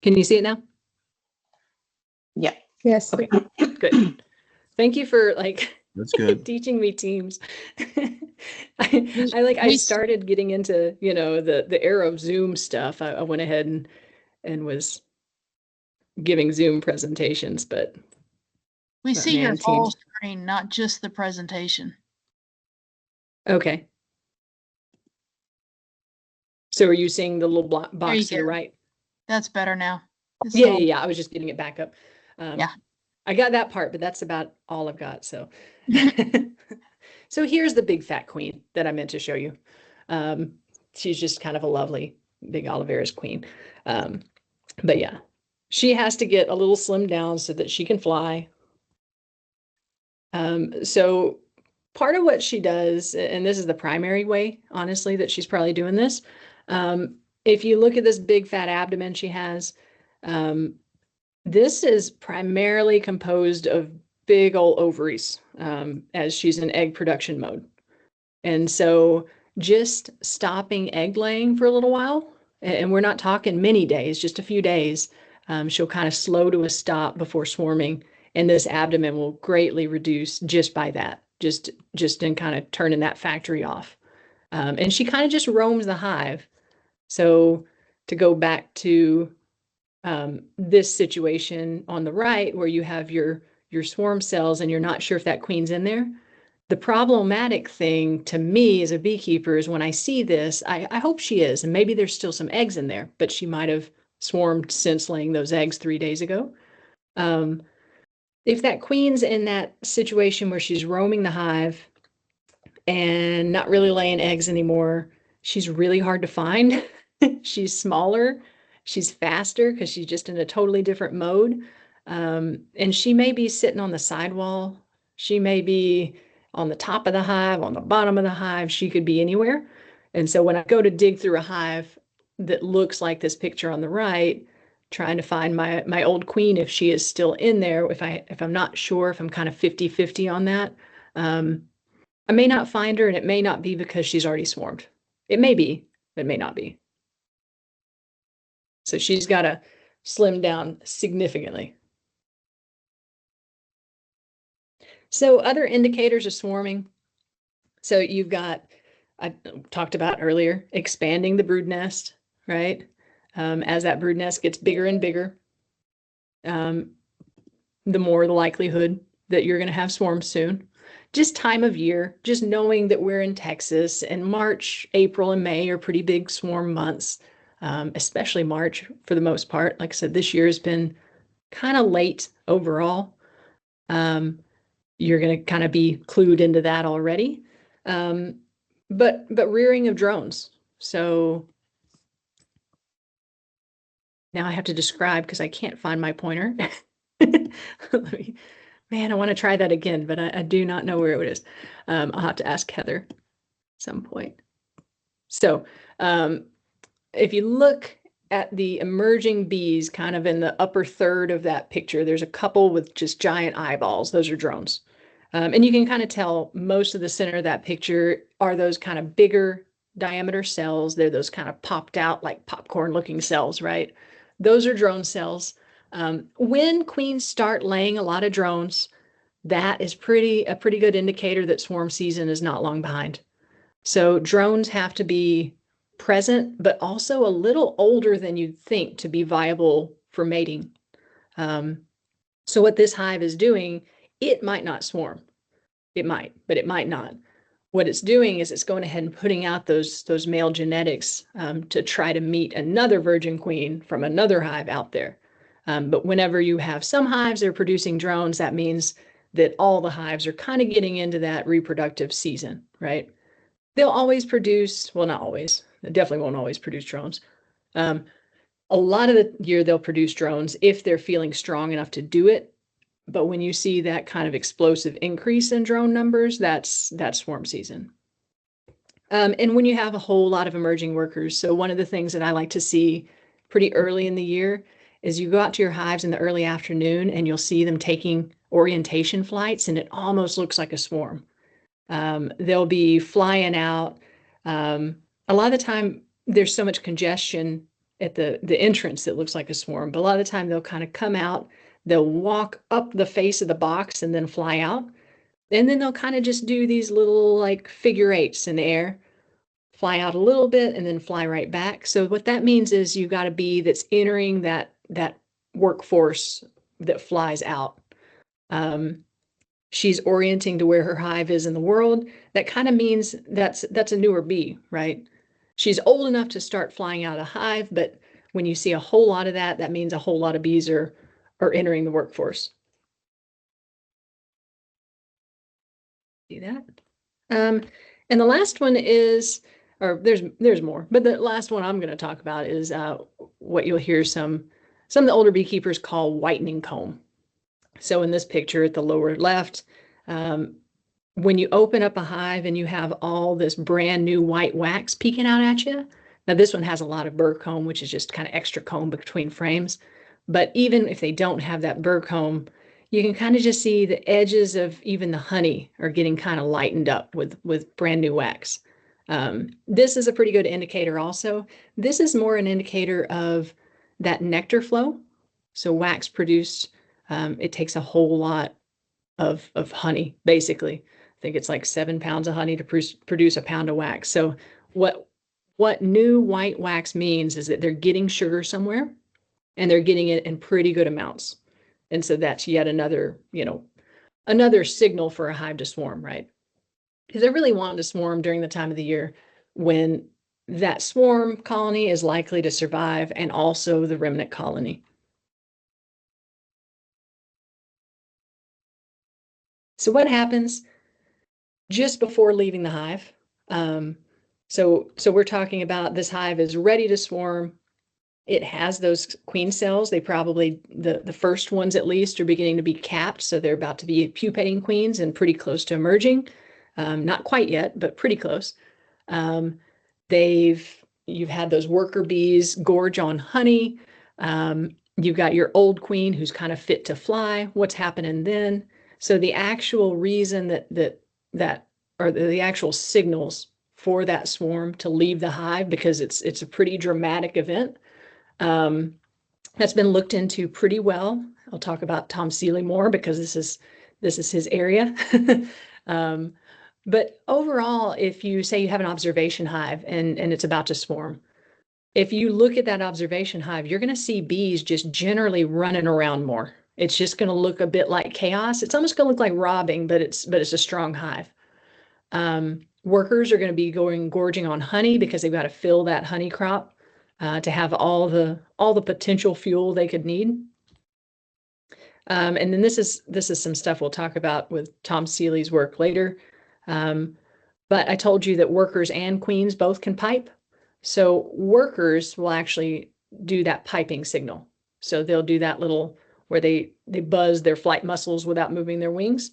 Can you see it now? Yeah. Yes. Okay, good. Thank you for That's good. teaching me Teams. I started getting into, the era of Zoom stuff. I went ahead and was giving Zoom presentations, but We But see your man, whole Teams. screen, not just the presentation. okay. So are you seeing the little box you to the go. right? That's better now. It's Yeah, all- yeah. I was just getting it back up. Yeah. I got that part, but that's about all I've got. So, so here's the big fat queen that I meant to show you. She's just kind of a lovely big Oliveras queen. But yeah, she has to get a little slimmed down so that she can fly. So part of what she does, and this is the primary way, honestly, that she's probably doing this. If you look at this big fat abdomen she has, this is primarily composed of big old ovaries, as she's in egg production mode. And so just stopping egg laying for a little while, and we're not talking many days, just a few days, she'll kind of slow to a stop before swarming, and this abdomen will greatly reduce just by that, just in kind of turning that factory off. And she kind of just roams the hive. So to go back to this situation on the right where you have your swarm cells and you're not sure if that queen's in there. The problematic thing to me as a beekeeper is when I see this, I hope she is, and maybe there's still some eggs in there, but she might have swarmed since laying those eggs 3 days ago. If that queen's in that situation where she's roaming the hive and not really laying eggs anymore, she's really hard to find. She's smaller, she's faster because she's just in a totally different mode. And she may be sitting on the sidewall. She may be on the top of the hive, on the bottom of the hive. She could be anywhere. And so when I go to dig through a hive that looks like this picture on the right, trying to find my old queen, if she is still in there, if I'm not sure, if I'm kind of 50-50 on that, I may not find her, and it may not be because she's already swarmed. It may be, but it may not be. So she's got to slim down significantly. So other indicators of swarming. So you've got, I talked about earlier, expanding the brood nest, right? As that brood nest gets bigger and bigger, the more the likelihood that you're going to have swarms soon. Just time of year, just knowing that we're in Texas and March, April, and May are pretty big swarm months, especially March for the most part. Like I said, this year has been kind of late overall. You're going to kind of be clued into that already. But rearing of drones. So now I have to describe because I can't find my pointer. Man, I want to try that again, but I do not know where it is. I'll have to ask Heather at some point. So if you look at the emerging bees kind of in the upper third of that picture, there's a couple with just giant eyeballs. Those are drones. And you can kind of tell most of the center of that picture are those kind of bigger diameter cells. They're those kind of popped out like popcorn looking cells, right? Those are drone cells. When queens start laying a lot of drones, that is a pretty good indicator that swarm season is not long behind. So drones have to be present, but also a little older than you'd think to be viable for mating. So what this hive is doing, it might not swarm. It might, but it might not. What it's doing is it's going ahead and putting out those male genetics to try to meet another virgin queen from another hive out there. But whenever you have some hives that are producing drones, that means that all the hives are kind of getting into that reproductive season, right? They'll always produce, well, not always, they definitely won't always produce drones. A lot of the year they'll produce drones if they're feeling strong enough to do it. But when you see that kind of explosive increase in drone numbers, that's swarm season. And when you have a whole lot of emerging workers, so one of the things that I like to see pretty early in the year is you go out to your hives in the early afternoon and you'll see them taking orientation flights, and it almost looks like a swarm. They'll be flying out. A lot of the time there's so much congestion at the entrance that looks like a swarm, but a lot of the time they'll kind of come out, they'll walk up the face of the box and then fly out. And then they'll kind of just do these little like figure eights in the air, fly out a little bit and then fly right back. So what that means is you've got a bee that's entering that workforce that flies out. She's orienting to where her hive is in the world. That kind of means that's a newer bee, right? She's old enough to start flying out of hive, but when you see a whole lot of that, that means a whole lot of bees are entering the workforce. See that? And the last one is, or there's more, but the last one I'm going to talk about is what you'll hear some of the older beekeepers call whitening comb. So in this picture at the lower left, when you open up a hive and you have all this brand new white wax peeking out at you. Now this one has a lot of burr comb, which is just kind of extra comb between frames. But even if they don't have that burr comb, you can kind of just see the edges of even the honey are getting kind of lightened up with brand new wax. This is a pretty good indicator also. This is more an indicator of that nectar flow. So wax produced, it takes a whole lot of honey, basically. I think it's like 7 pounds of honey to produce a pound of wax. So what new white wax means is that they're getting sugar somewhere and they're getting it in pretty good amounts. And so that's yet another, another signal for a hive to swarm, right? Because they're really wanting to swarm during the time of the year when that swarm colony is likely to survive and also the remnant colony. So what happens just before leaving the hive? So we're talking about this hive is ready to swarm. It has those queen cells. They probably, the first ones at least, are beginning to be capped. So they're about to be pupating queens and pretty close to emerging. Not quite yet, but pretty close. You've had those worker bees gorge on honey. You've got your old queen who's kind of fit to fly. What's happening then? So the actual reason that or the actual signals for that swarm to leave the hive, because it's a pretty dramatic event, that's been looked into pretty well. I'll talk about Tom Seeley more because this is his area. But overall, if you say you have an observation hive and it's about to swarm, if you look at that observation hive, you're going to see bees just generally running around more. It's just going to look a bit like chaos. It's almost going to look like robbing, but it's a strong hive. Workers are going to be gorging on honey because they've got to fill that honey crop to have all the potential fuel they could need. And then this is some stuff we'll talk about with Tom Seeley's work later. But I told you that workers and queens both can pipe. So workers will actually do that piping signal. So they'll do that little where they buzz their flight muscles without moving their wings,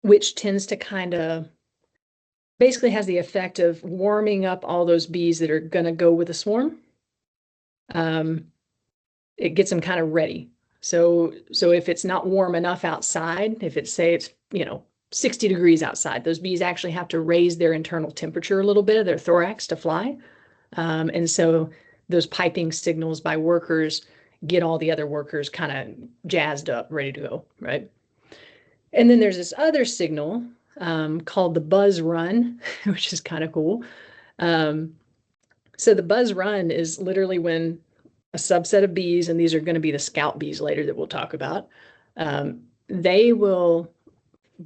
which tends to kind of basically has the effect of warming up all those bees that are going to go with the swarm. It gets them kind of ready. So if it's not warm enough outside, if it's, say it's, 60 degrees outside, those bees actually have to raise their internal temperature a little bit of their thorax to fly. And so those piping signals by workers get all the other workers kind of jazzed up, ready to go, right? And then there's this other signal called the buzz run, which is kind of cool. So the buzz run is literally when a subset of bees, and these are going to be the scout bees later that we'll talk about, they will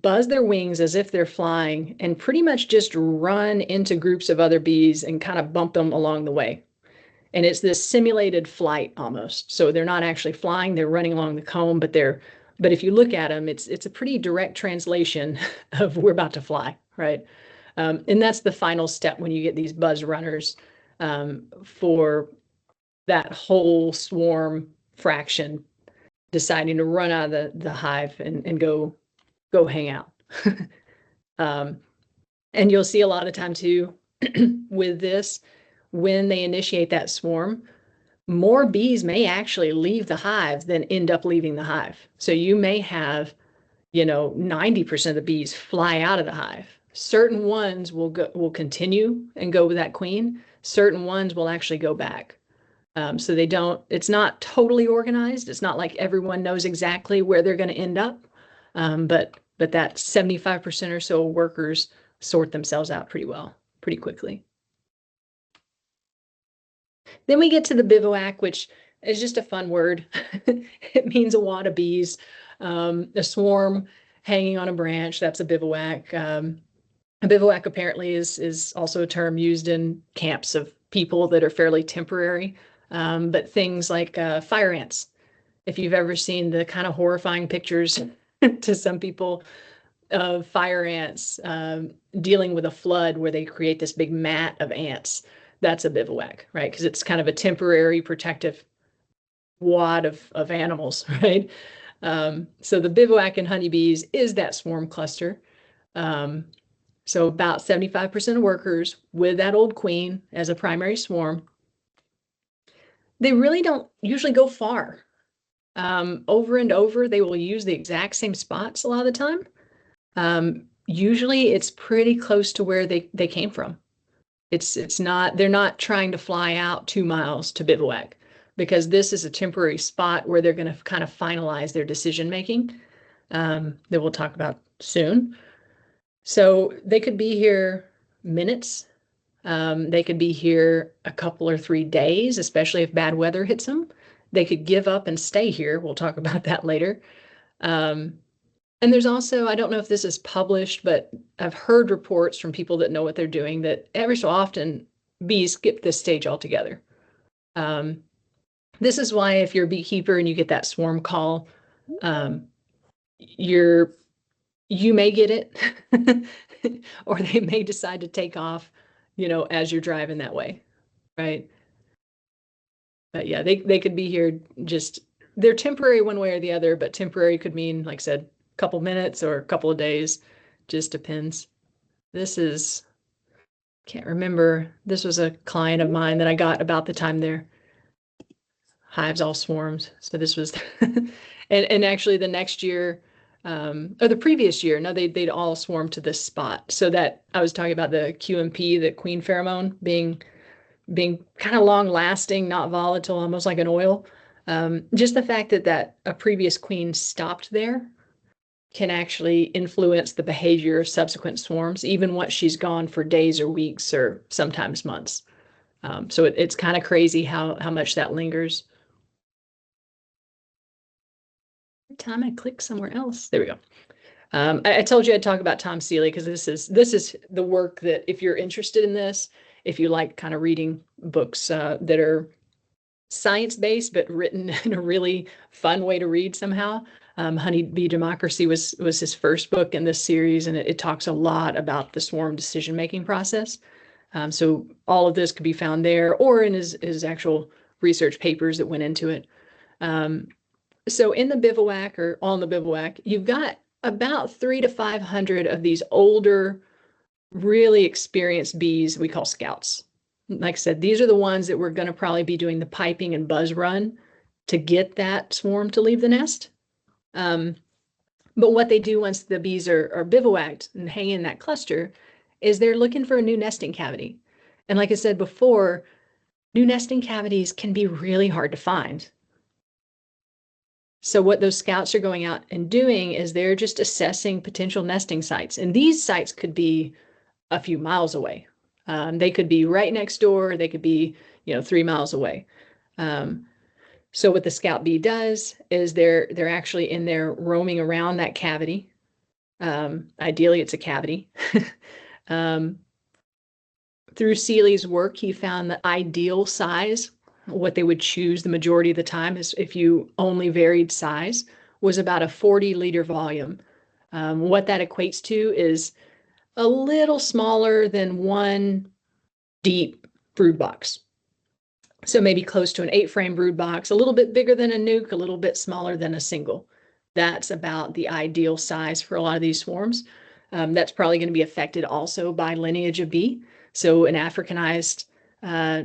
buzz their wings as if they're flying and pretty much just run into groups of other bees and kind of bump them along the way. And it's this simulated flight almost. So they're not actually flying, they're running along the comb, but they're But if you look at them, it's a pretty direct translation of we're about to fly, right? And that's the final step when you get these buzz runners for that whole swarm fraction deciding to run out of the hive and go hang out. And you'll see a lot of time too with this, when they initiate that swarm, more bees may actually leave the hive than end up leaving the hive. So you may have, 90% of the bees fly out of the hive. Certain ones will continue and go with that queen. Certain ones will actually go back. So it's not totally organized. It's not like everyone knows exactly where they're going to end up. But that 75% or so of workers sort themselves out pretty well, pretty quickly. Then we get to the bivouac, which is just a fun word. It means a wad of bees, a swarm hanging on a branch. That's a bivouac. A bivouac apparently is also a term used in camps of people that are fairly temporary. But things like fire ants, if you've ever seen the kind of horrifying pictures to some people of fire ants dealing with a flood where they create this big mat of ants, that's a bivouac, right? Because it's kind of a temporary protective wad of animals, right? So the bivouac in honeybees is that swarm cluster. So about 75% of workers with that old queen as a primary swarm. They really don't usually go far. Over and over, they will use the exact same spots a lot of the time. Usually it's pretty close to where they came from. They're not trying to fly out 2 miles to bivouac, because this is a temporary spot where they're going to kind of finalize their decision making that we'll talk about soon. So they could be here minutes. They could be here a couple or 3 days, especially if bad weather hits them. They could give up and stay here. We'll talk about that later. And there's also, I don't know if this is published, but I've heard reports from people that know what they're doing that every so often bees skip this stage altogether. This is why if you're a beekeeper and you get that swarm call, you may get it, or they may decide to take off, as you're driving that way, right? But yeah, they could be here they're temporary one way or the other, but temporary could mean, like I said, a couple minutes or a couple of days, just depends. Can't remember, this was a client of mine that I got about the time their hives all swarmed. So this was, and actually the next year, or the previous year, no, they'd all swarm to this spot. So that I was talking about the QMP, the queen pheromone, being kind of long lasting, not volatile, almost like an oil. Just the fact that a previous queen stopped there can actually influence the behavior of subsequent swarms, even once she's gone for days or weeks or sometimes months. So it's kind of crazy how much that lingers. Every time I click somewhere else, there we go. I told you I'd talk about Tom Seeley because this is the work that, if you're interested in this, if you like kind of reading books that are science-based but written in a really fun way to read somehow, Honeybee Democracy was his first book in this series, and it talks a lot about the swarm decision-making process. So all of this could be found there or in his actual research papers that went into it. So in the bivouac, or on the bivouac, you've got about 300 to 500 of these older, really experienced bees we call scouts. Like I said, these are the ones that we're going to probably be doing the piping and buzz run to get that swarm to leave the nest. But what they do once the bees are bivouacked and hang in that cluster is they're looking for a new nesting cavity. And like I said before, new nesting cavities can be really hard to find. So what those scouts are going out and doing is they're just assessing potential nesting sites. And these sites could be a few miles away. They could be right next door. They could be, 3 miles away. So what the scout bee does is they're actually in there roaming around that cavity. Ideally, it's a cavity. Through Seeley's work, he found the ideal size, what they would choose the majority of the time is if you only varied size, was about a 40-liter volume. What that equates to is a little smaller than one deep brood box. So maybe close to an 8-frame brood box, a little bit bigger than a nuke, a little bit smaller than a single. That's about the ideal size for a lot of these swarms. That's probably going to be affected also by lineage of bee. So an Africanized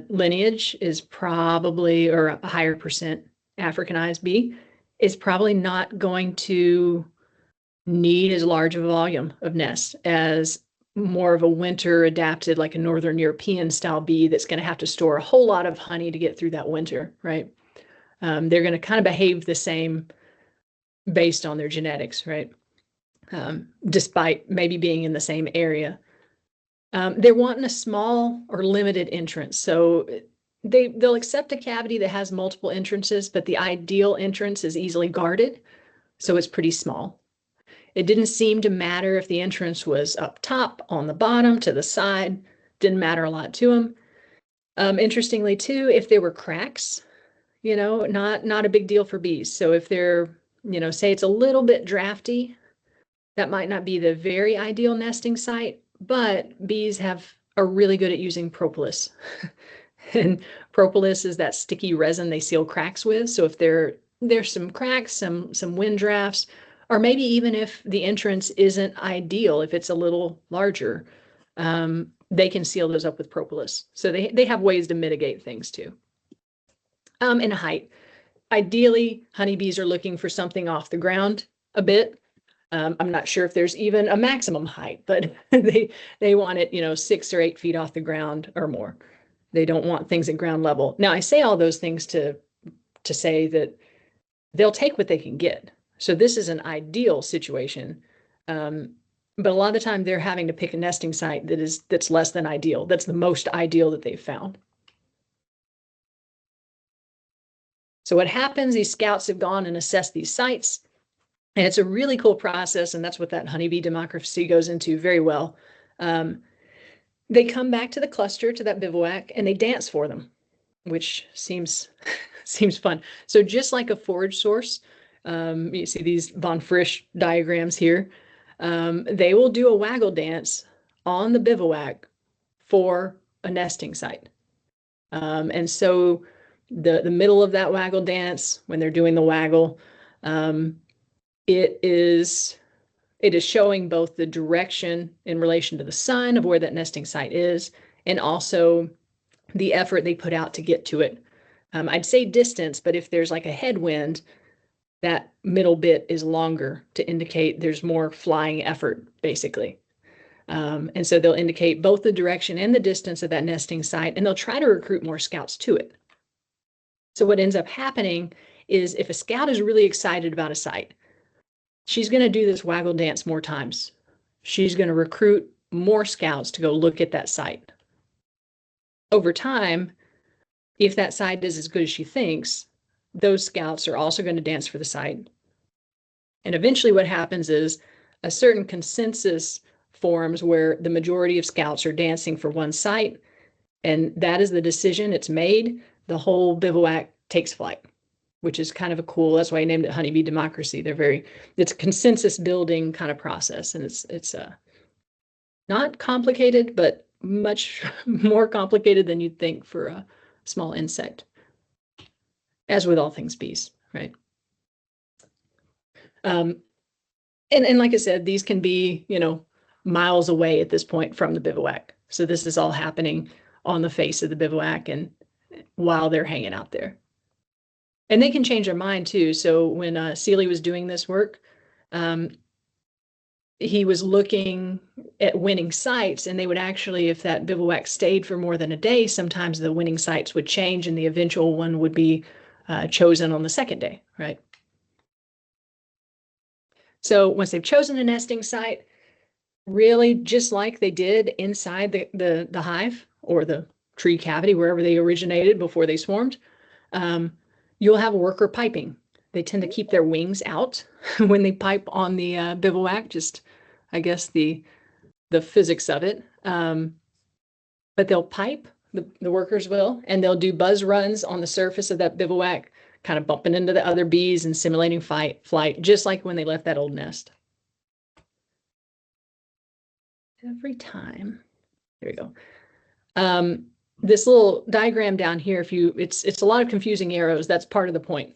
lineage is probably, or a higher percent Africanized bee, is probably not going to need as large of a volume of nests as more of a winter adapted, like a Northern European style bee that's going to have to store a whole lot of honey to get through that winter, right? They're going to kind of behave the same based on their genetics, right? Despite maybe being in the same area. They're wanting a small or limited entrance. So they'll accept a cavity that has multiple entrances, but the ideal entrance is easily guarded. So it's pretty small. It didn't seem to matter if the entrance was up top, on the bottom, to the side. Didn't matter a lot to them. Interestingly, too, if there were cracks, not a big deal for bees. So if they're, say it's a little bit drafty, that might not be the very ideal nesting site, but bees are really good at using propolis. And propolis is that sticky resin they seal cracks with. So if there's some cracks, some wind drafts, or maybe even if the entrance isn't ideal, if it's a little larger, they can seal those up with propolis. So they have ways to mitigate things too. And height. Ideally, honeybees are looking for something off the ground a bit. I'm not sure if there's even a maximum height, but they want it, 6 or 8 feet off the ground or more. They don't want things at ground level. Now, I say all those things to say that they'll take what they can get. So this is an ideal situation. But a lot of the time they're having to pick a nesting site that's less than ideal. That's the most ideal that they've found. So what happens, these scouts have gone and assessed these sites, and it's a really cool process, and that's what that honeybee democracy goes into very well. They come back to the cluster, to that bivouac, and they dance for them, which seems fun. So just like a forage source, you see these von Frisch diagrams here, they will do a waggle dance on the bivouac for a nesting site. And so the middle of that waggle dance, when they're doing the waggle, it is showing both the direction in relation to the sun of where that nesting site is, and also the effort they put out to get to it. I'd say distance, but if there's like a headwind, that middle bit is longer to indicate there's more flying effort, basically. And so they'll indicate both the direction and the distance of that nesting site, and they'll try to recruit more scouts to it. So what ends up happening is if a scout is really excited about a site, she's going to do this waggle dance more times. She's going to recruit more scouts to go look at that site. Over time, if that site is as good as she thinks, those scouts are also going to dance for the site. And eventually what happens is a certain consensus forms where the majority of scouts are dancing for one site, and that is the decision. It's made. The whole bivouac takes flight, which is kind of a cool, that's why I named it Honeybee Democracy. It's a consensus building kind of process, and it's not complicated, but much more complicated than you'd think for a small insect, as with all things bees, right? And like I said, these can be, miles away at this point from the bivouac. So this is all happening on the face of the bivouac and while they're hanging out there. And they can change their mind too. So when Seeley was doing this work, he was looking at winning sites, and they would actually, if that bivouac stayed for more than a day, sometimes the winning sites would change and the eventual one would be chosen on the second day, right? So once they've chosen a nesting site, really just like they did inside the hive or the tree cavity, wherever they originated before they swarmed, you'll have worker piping. They tend to keep their wings out when they pipe on the bivouac, just, I guess, the physics of it. But they'll pipe, the workers will, and they'll do buzz runs on the surface of that bivouac, kind of bumping into the other bees and simulating flight, just like when they left that old nest. Every time. There we go. This little diagram down here, it's a lot of confusing arrows. That's part of the point.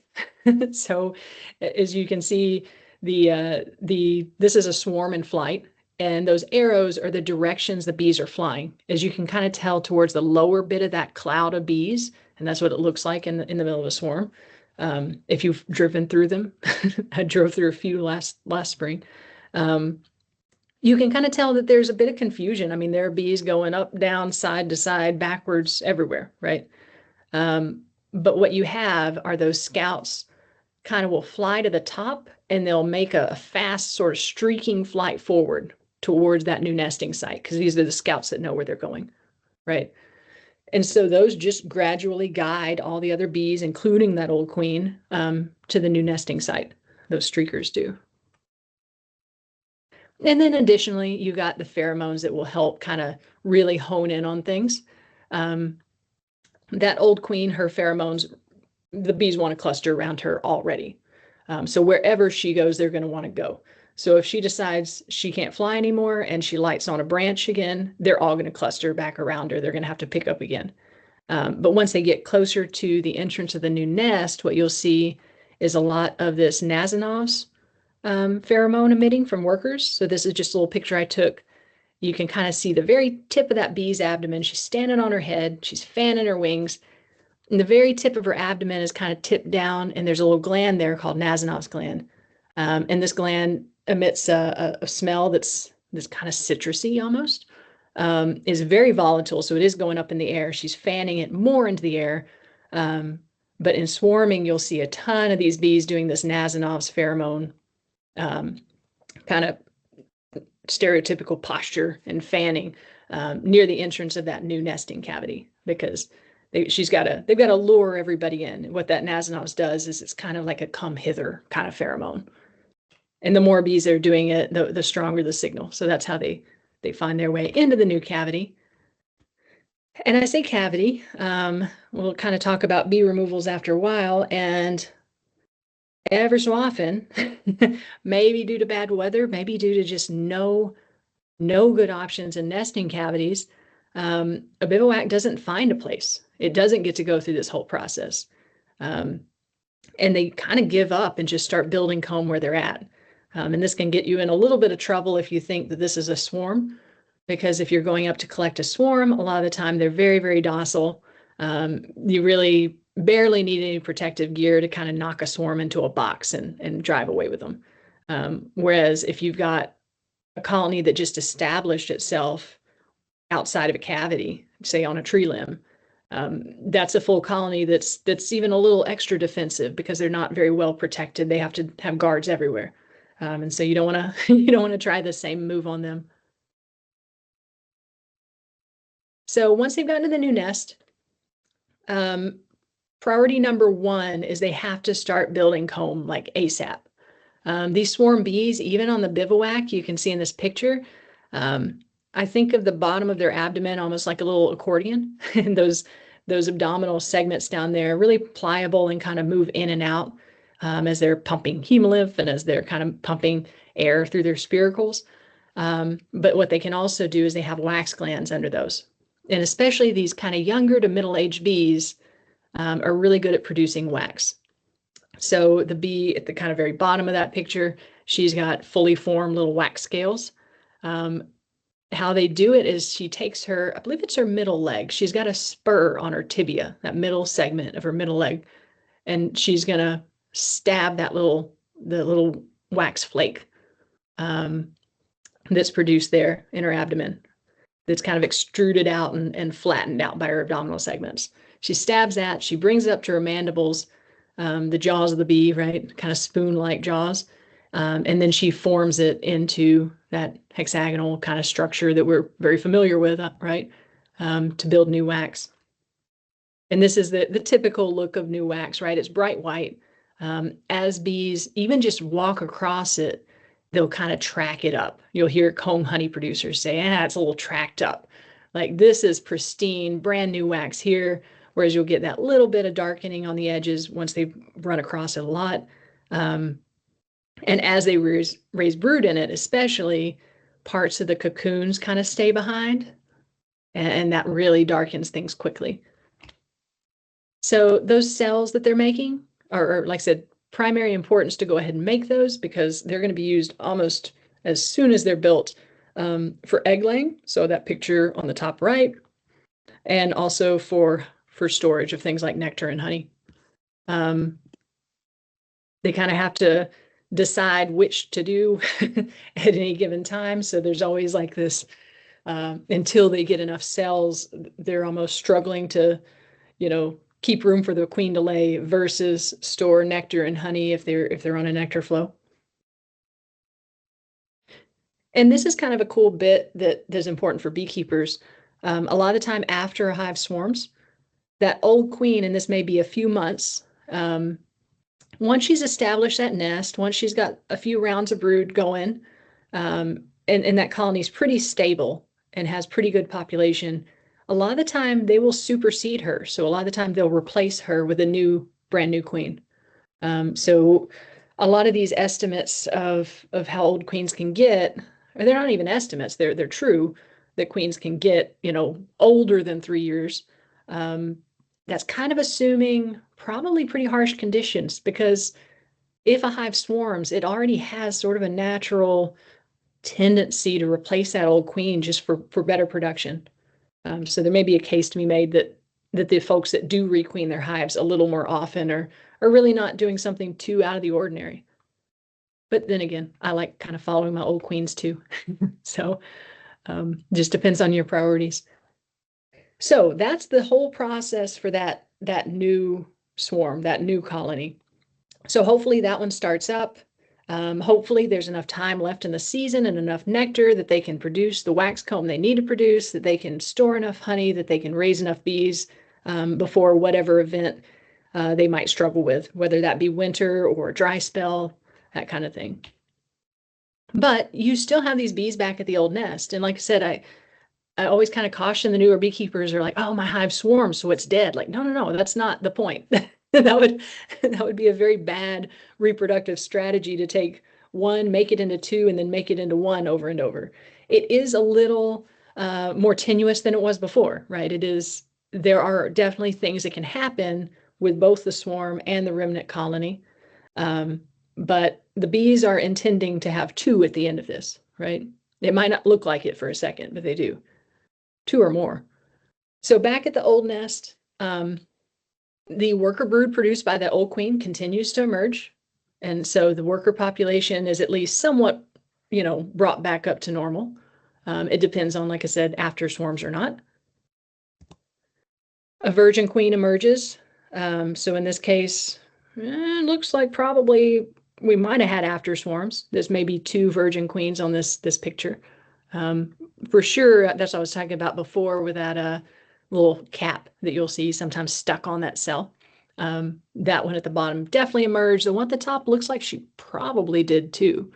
So as you can see, this is a swarm in flight, and those arrows are the directions the bees are flying. As you can kind of tell towards the lower bit of that cloud of bees, and that's what it looks like in the middle of a swarm. If you've driven through them, I drove through a few last spring. You can kind of tell that there's a bit of confusion. I mean, there are bees going up, down, side to side, backwards, everywhere, right? But what you have are those scouts kind of will fly to the top, and they'll make a fast sort of streaking flight forward towards that new nesting site, because these are the scouts that know where they're going, right? And so those just gradually guide all the other bees, including that old queen, to the new nesting site. Those streakers do. And then additionally, you got the pheromones that will help kind of really hone in on things. That old queen, her pheromones, the bees want to cluster around her already. So wherever she goes, they're going to want to go. So if she decides she can't fly anymore and she lights on a branch again, they're all going to cluster back around her. They're going to have to pick up again. But once they get closer to the entrance of the new nest, what you'll see is a lot of this Nazanov's pheromone emitting from workers. So this is just a little picture I took. You can kind of see the very tip of that bee's abdomen. She's standing on her head. She's fanning her wings. And the very tip of her abdomen is kind of tipped down, and there's a little gland there called Nazanov's gland. And this gland emits a smell that's kind of citrusy almost. Is very volatile, so it is going up in the air. She's fanning it more into the air. But in swarming, you'll see a ton of these bees doing this Nazanov's pheromone kind of stereotypical posture and fanning near the entrance of that new nesting cavity, because they've got to lure everybody in. What that Nazanov's does is it's kind of like a come hither kind of pheromone. And the more bees are doing it, the stronger the signal. So that's how they find their way into the new cavity. And I say cavity, we'll kind of talk about bee removals after a while, and ever so often, maybe due to bad weather, maybe due to just no good options in nesting cavities, a bivouac doesn't find a place. It doesn't get to go through this whole process. And they kind of give up and just start building comb where they're at. And this can get you in a little bit of trouble if you think that this is a swarm, because if you're going up to collect a swarm, a lot of the time they're very, very docile. You really barely need any protective gear to kind of knock a swarm into a box and drive away with them. Whereas if you've got a colony that just established itself outside of a cavity, say on a tree limb, that's a full colony that's even a little extra defensive because they're not very well protected. They have to have guards everywhere. And so you don't want to try the same move on them. So once they've gotten to the new nest, priority number one is they have to start building comb like ASAP. These swarm bees, even on the bivouac, you can see in this picture, I think of the bottom of their abdomen almost like a little accordion, and those abdominal segments down there are really pliable and kind of move in and out as they're pumping hemolymph and as they're kind of pumping air through their spiracles. But what they can also do is they have wax glands under those. And especially these kind of younger to middle-aged bees are really good at producing wax. So the bee at the kind of very bottom of that picture, she's got fully formed little wax scales. How they do it is she takes her, I believe it's her middle leg. She's got a spur on her tibia, that middle segment of her middle leg. And she's going to stab the little wax flake that's produced there in her abdomen. That's kind of extruded out and flattened out by her abdominal segments. She stabs that, she brings it up to her mandibles, the jaws of the bee, right? Kind of spoon-like jaws. And then she forms it into that hexagonal kind of structure that we're very familiar with, right? To build new wax. And this is the typical look of new wax, right? It's bright white. As bees even just walk across it, they'll kind of track it up. You'll hear comb honey producers say, it's a little tracked up. Like, this is pristine, brand new wax here. whereas you'll get that little bit of darkening on the edges once they run across it a lot. And as they raise brood in it, especially, parts of the cocoons kind of stay behind, and that really darkens things quickly. So those cells that they're making are, like I said, primary importance to go ahead and make those, because they're going to be used almost as soon as they're built for egg laying. So that picture on the top right, and also for storage of things like nectar and honey. They kind of have to decide which to do at any given time. So there's always like this, until they get enough cells, they're almost struggling to, keep room for the queen to lay versus store nectar and honey if they're on a nectar flow. And this is kind of a cool bit that is important for beekeepers. A lot of the time after a hive swarms, that old queen, and this may be a few months, once she's established that nest, once she's got a few rounds of brood going, and that colony is pretty stable and has pretty good population, a lot of the time they will supersede her. So a lot of the time they'll replace her with a brand new queen. So a lot of these estimates of how old queens can get, or they're not even estimates, they're true, that queens can get, older than 3 years. That's kind of assuming probably pretty harsh conditions, because if a hive swarms, it already has sort of a natural tendency to replace that old queen just for better production. So there may be a case to be made that the folks that do requeen their hives a little more often are really not doing something too out of the ordinary. But then again, I like kind of following my old queens too. So just depends on your priorities. So that's the whole process for that new swarm, that new colony. So hopefully that one starts up. Hopefully there's enough time left in the season and enough nectar that they can produce the wax comb they need to produce, that they can store enough honey, that they can raise enough bees before whatever event they might struggle with, whether that be winter or a dry spell, that kind of thing. But you still have these bees back at the old nest. And like I said, I always kind of caution the newer beekeepers are like, oh, my hive swarms, so it's dead. Like, no, that's not the point. that would be a very bad reproductive strategy to take one, make it into two, and then make it into one over and over. It is a little more tenuous than it was before, right? There are definitely things that can happen with both the swarm and the remnant colony. But the bees are intending to have two at the end of this, right? It might not look like it for a second, but they do. Two or more. So back at the old nest, the worker brood produced by the old queen continues to emerge. And so the worker population is at least somewhat, brought back up to normal. It depends on, like I said, after swarms or not. A virgin queen emerges. So in this case, it looks like probably we might have had after swarms. There's maybe 2 virgin queens on this picture. For sure, that's what I was talking about before with that little cap that you'll see sometimes stuck on that cell. That one at the bottom definitely emerged. The one at the top looks like she probably did too,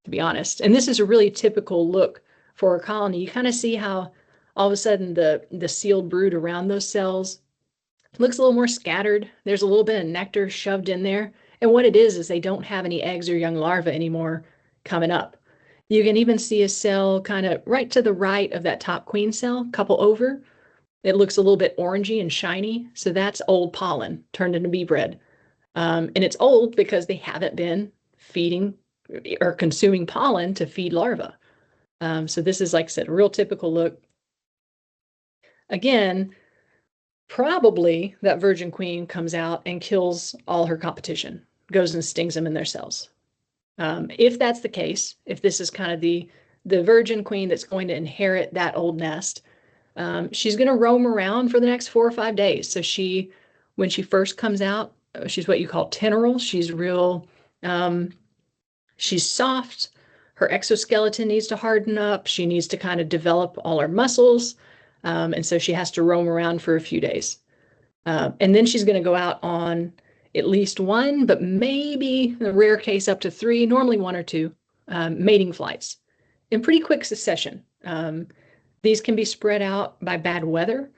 to be honest. And this is a really typical look for a colony. You kind of see how all of a sudden the sealed brood around those cells looks a little more scattered. There's a little bit of nectar shoved in there. And what it is they don't have any eggs or young larvae anymore coming up. You can even see a cell kind of right to the right of that top queen cell, couple over. It looks a little bit orangey and shiny. So that's old pollen turned into bee bread. And it's old because they haven't been feeding or consuming pollen to feed larvae. So this is, like I said, a real typical look. Again, probably that virgin queen comes out and kills all her competition, goes and stings them in their cells. If that's the case, if this is kind of the virgin queen that's going to inherit that old nest, she's going to roam around for the next 4 or 5 days. So when she first comes out, she's what you call teneral. She's real, she's soft. Her exoskeleton needs to harden up. She needs to kind of develop all her muscles. And so she has to roam around for a few days. And then she's going to go out on at least 1, but maybe in a rare case up to 3, normally 1 or 2 mating flights in pretty quick succession. These can be spread out by bad weather.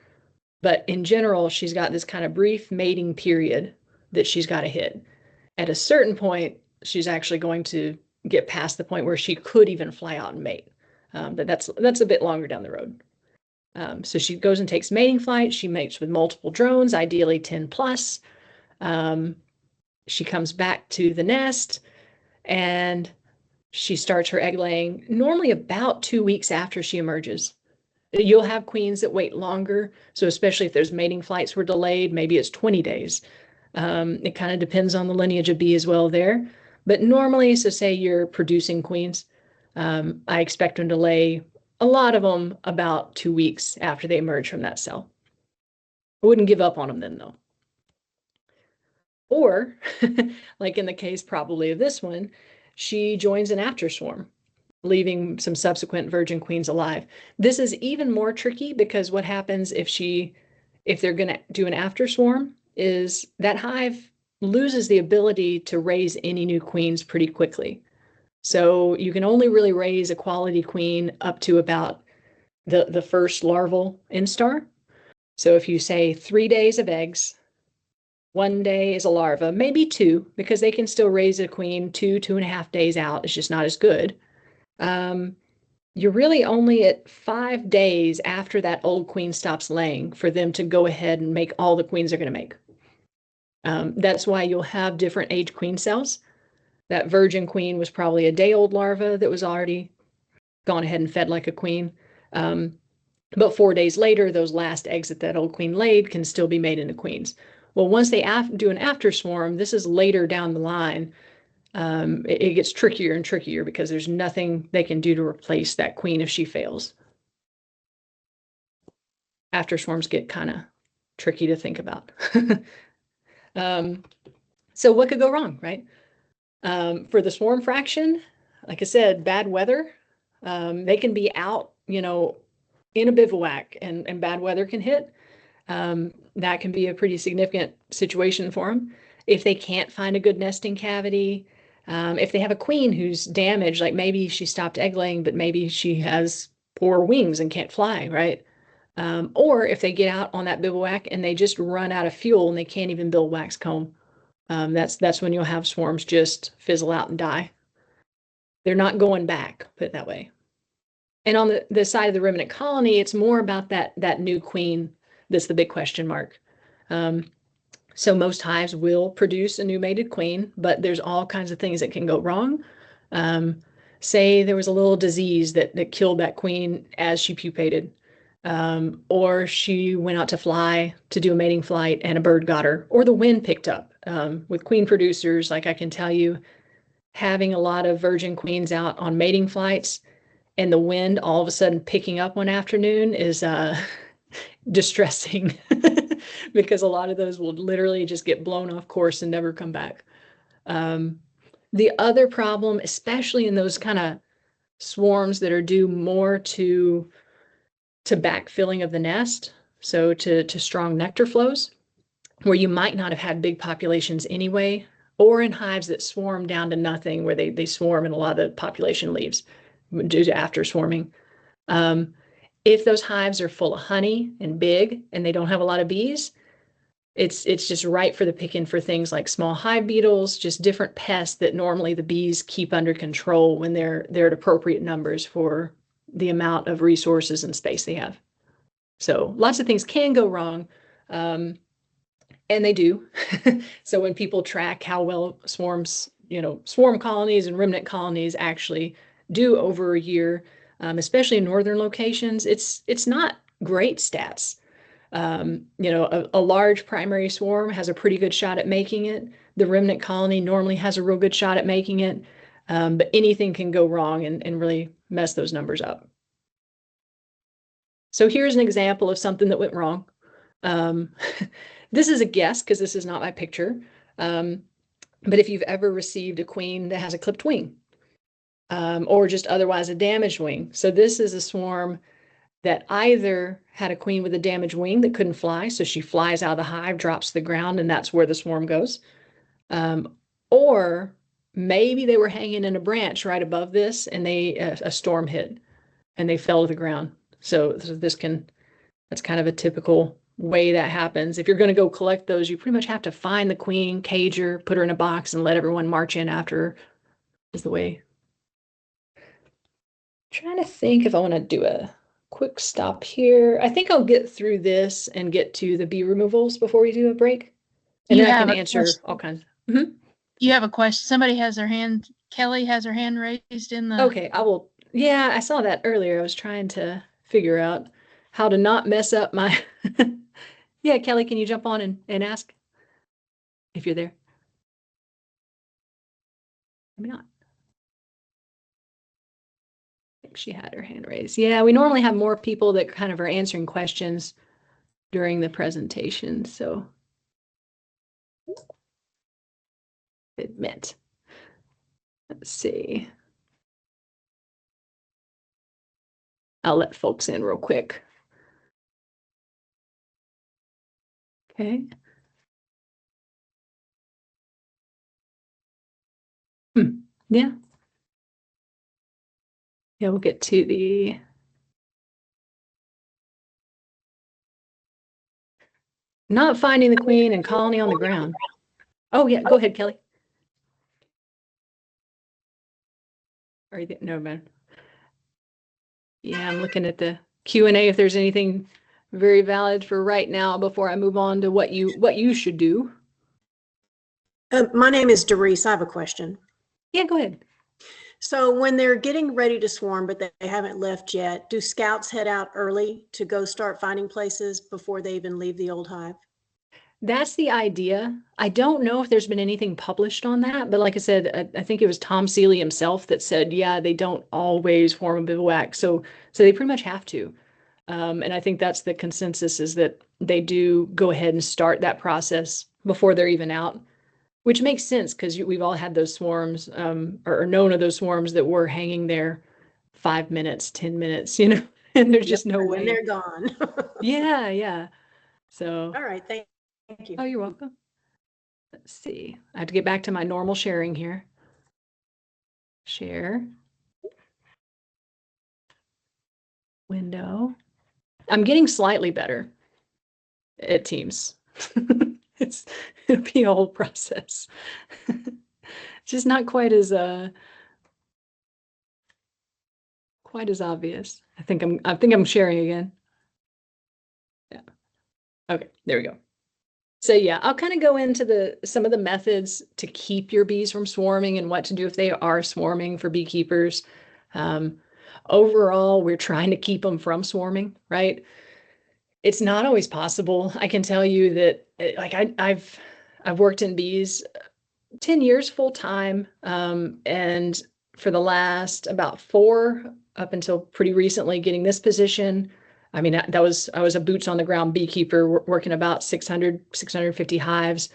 But in general, she's got this kind of brief mating period that she's got to hit. At a certain point, she's actually going to get past the point where she could even fly out and mate. But that's a bit longer down the road. So she goes and takes mating flight. She mates with multiple drones, ideally 10 plus. She comes back to the nest and she starts her egg laying normally about 2 weeks after she emerges. You'll have queens that wait longer. So especially if those mating flights were delayed, maybe it's 20 days. It kind of depends on the lineage of bee as well there. But normally, so say you're producing queens, I expect them to lay a lot of them about 2 weeks after they emerge from that cell. I wouldn't give up on them then though. Or like in the case probably of this one, she joins an after swarm, leaving some subsequent virgin queens alive. This is even more tricky because what happens if they're going to do an after swarm is that hive loses the ability to raise any new queens pretty quickly. So you can only really raise a quality queen up to about the first larval instar. So if you say 3 days of eggs, 1 day is a larva, maybe 2, because they can still raise a queen 2.5 days out. It's just not as good. You're really only at 5 days after that old queen stops laying for them to go ahead and make all the queens they're going to make. That's why you'll have different age queen cells. That virgin queen was probably a day-old larva that was already gone ahead and fed like a queen. But 4 days later, those last eggs that old queen laid can still be made into queens. Well, once they do an after swarm, this is later down the line. It gets trickier and trickier because there's nothing they can do to replace that queen if she fails. After swarms get kind of tricky to think about. So what could go wrong, right? For the swarm fraction, like I said, bad weather. They can be out, in a bivouac and bad weather can hit. That can be a pretty significant situation for them. If they can't find a good nesting cavity, if they have a queen who's damaged, like maybe she stopped egg laying, but maybe she has poor wings and can't fly, right? Or if they get out on that bivouac and they just run out of fuel and they can't even build wax comb, that's when you'll have swarms just fizzle out and die. They're not going back, put it that way. And on the side of the remnant colony, it's more about that new queen that's the big question mark. So most hives will produce a new mated queen, but there's all kinds of things that can go wrong. Say there was a little disease that killed that queen as she pupated, or she went out to fly to do a mating flight and a bird got her, or the wind picked up. With queen producers, like I can tell you, having a lot of virgin queens out on mating flights and the wind all of a sudden picking up one afternoon is distressing because a lot of those will literally just get blown off course and never come back. The other problem, especially in those kind of swarms that are due more to backfilling of the nest, so to strong nectar flows, where you might not have had big populations anyway, or in hives that swarm down to nothing, where they swarm and a lot of the population leaves due to after swarming. If those hives are full of honey and big and they don't have a lot of bees, it's just right for the picking for things like small hive beetles, just different pests that normally the bees keep under control when they're at appropriate numbers for the amount of resources and space they have. So lots of things can go wrong, and they do. So when people track how well swarms, swarm colonies and remnant colonies actually do over a year, especially in northern locations, it's not great stats. A large primary swarm has a pretty good shot at making it. The remnant colony normally has a real good shot at making it, but anything can go wrong and really mess those numbers up. So here's an example of something that went wrong. This is a guess because this is not my picture. But if you've ever received a queen that has a clipped wing, or just otherwise a damaged wing. So this is a swarm that either had a queen with a damaged wing that couldn't fly, so she flies out of the hive, drops to the ground, and that's where the swarm goes. Or maybe they were hanging in a branch right above this and a storm hit and they fell to the ground. So that's kind of a typical way that happens. If you're going to go collect those, you pretty much have to find the queen, cage her, put her in a box, and let everyone march in after her, is the way. Trying to think if I want to do a quick stop here. I think I'll get through this and get to the bee removals before we do a break. And You then I have can a answer question. all kinds. You have a question. Somebody has their hand, Kelly has her hand raised in the. Okay, I will. Yeah, I saw that earlier. I was trying to figure out how to not mess up my. Yeah, Kelly, can you jump on and ask if you're there? Maybe not. I think she had her hand raised. Yeah, we normally have more people that kind of are answering questions during the presentation, so. Admit. Let's see. I'll let folks in real quick. Okay. Yeah. Yeah, we'll get to the not finding the queen and colony on the ground. Oh, yeah, go ahead, Kelly. Are you no, man. Yeah, I'm looking at the Q&A if there's anything very valid for right now before I move on to what you should do. My name is Doris. I have a question. Yeah, go ahead. So when they're getting ready to swarm, but they haven't left yet, do scouts head out early to go start finding places before they even leave the old hive? That's the idea. I don't know if there's been anything published on that, but like I said, I think it was Tom Seeley himself that said, yeah, they don't always form a bivouac. So they pretty much have to. And I think that's the consensus, is that they do go ahead and start that process before they're even out, which makes sense because we've all had those swarms, or known of those swarms that were hanging there 5 minutes, 10 minutes, and there's just no And way. then they're gone. Yeah, yeah. So. All right. Thank you. Oh, you're welcome. Let's see. I have to get back to my normal sharing here. Share. Window. I'm getting slightly better at Teams. It'll be a whole process. Just not quite as obvious. I think I'm sharing again. Yeah. Okay, there we go. So yeah, I'll kind of go into some of the methods to keep your bees from swarming and what to do if they are swarming for beekeepers. Overall, we're trying to keep them from swarming, right? It's not always possible. I can tell you that, like, I've worked in bees 10 years full time, and for the last about 4 up until pretty recently getting this position. I mean, I was a boots on the ground beekeeper working about 650 hives.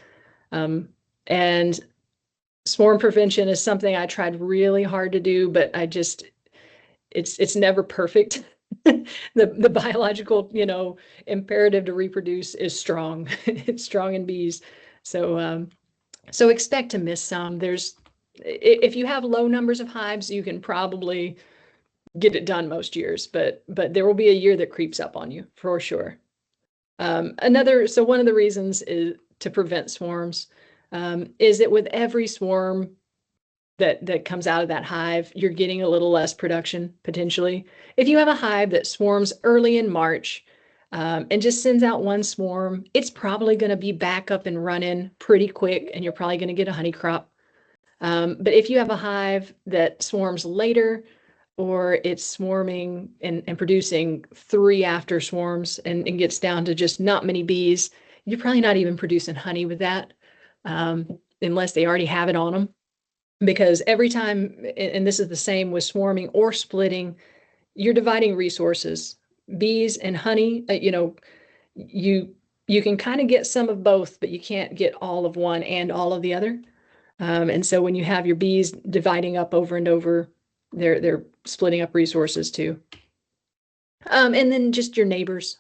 And swarm prevention is something I tried really hard to do, but it's never perfect. The biological, imperative to reproduce is strong. It's strong in bees. So expect to miss some. If you have low numbers of hives, you can probably get it done most years, but there will be a year that creeps up on you for sure. One of the reasons is to prevent swarms, is that with every swarm that comes out of that hive, you're getting a little less production potentially. If you have a hive that swarms early in March, and just sends out one swarm, it's probably going to be back up and running pretty quick, and you're probably going to get a honey crop. But if you have a hive that swarms later, or it's swarming and producing 3 after swarms and gets down to just not many bees, you're probably not even producing honey with that, unless they already have it on them. Because every time, and this is the same with swarming or splitting, you're dividing resources. Bees and honey, you can kind of get some of both, but you can't get all of one and all of the other. And so when you have your bees dividing up over and over, they're splitting up resources too. And then just your neighbors.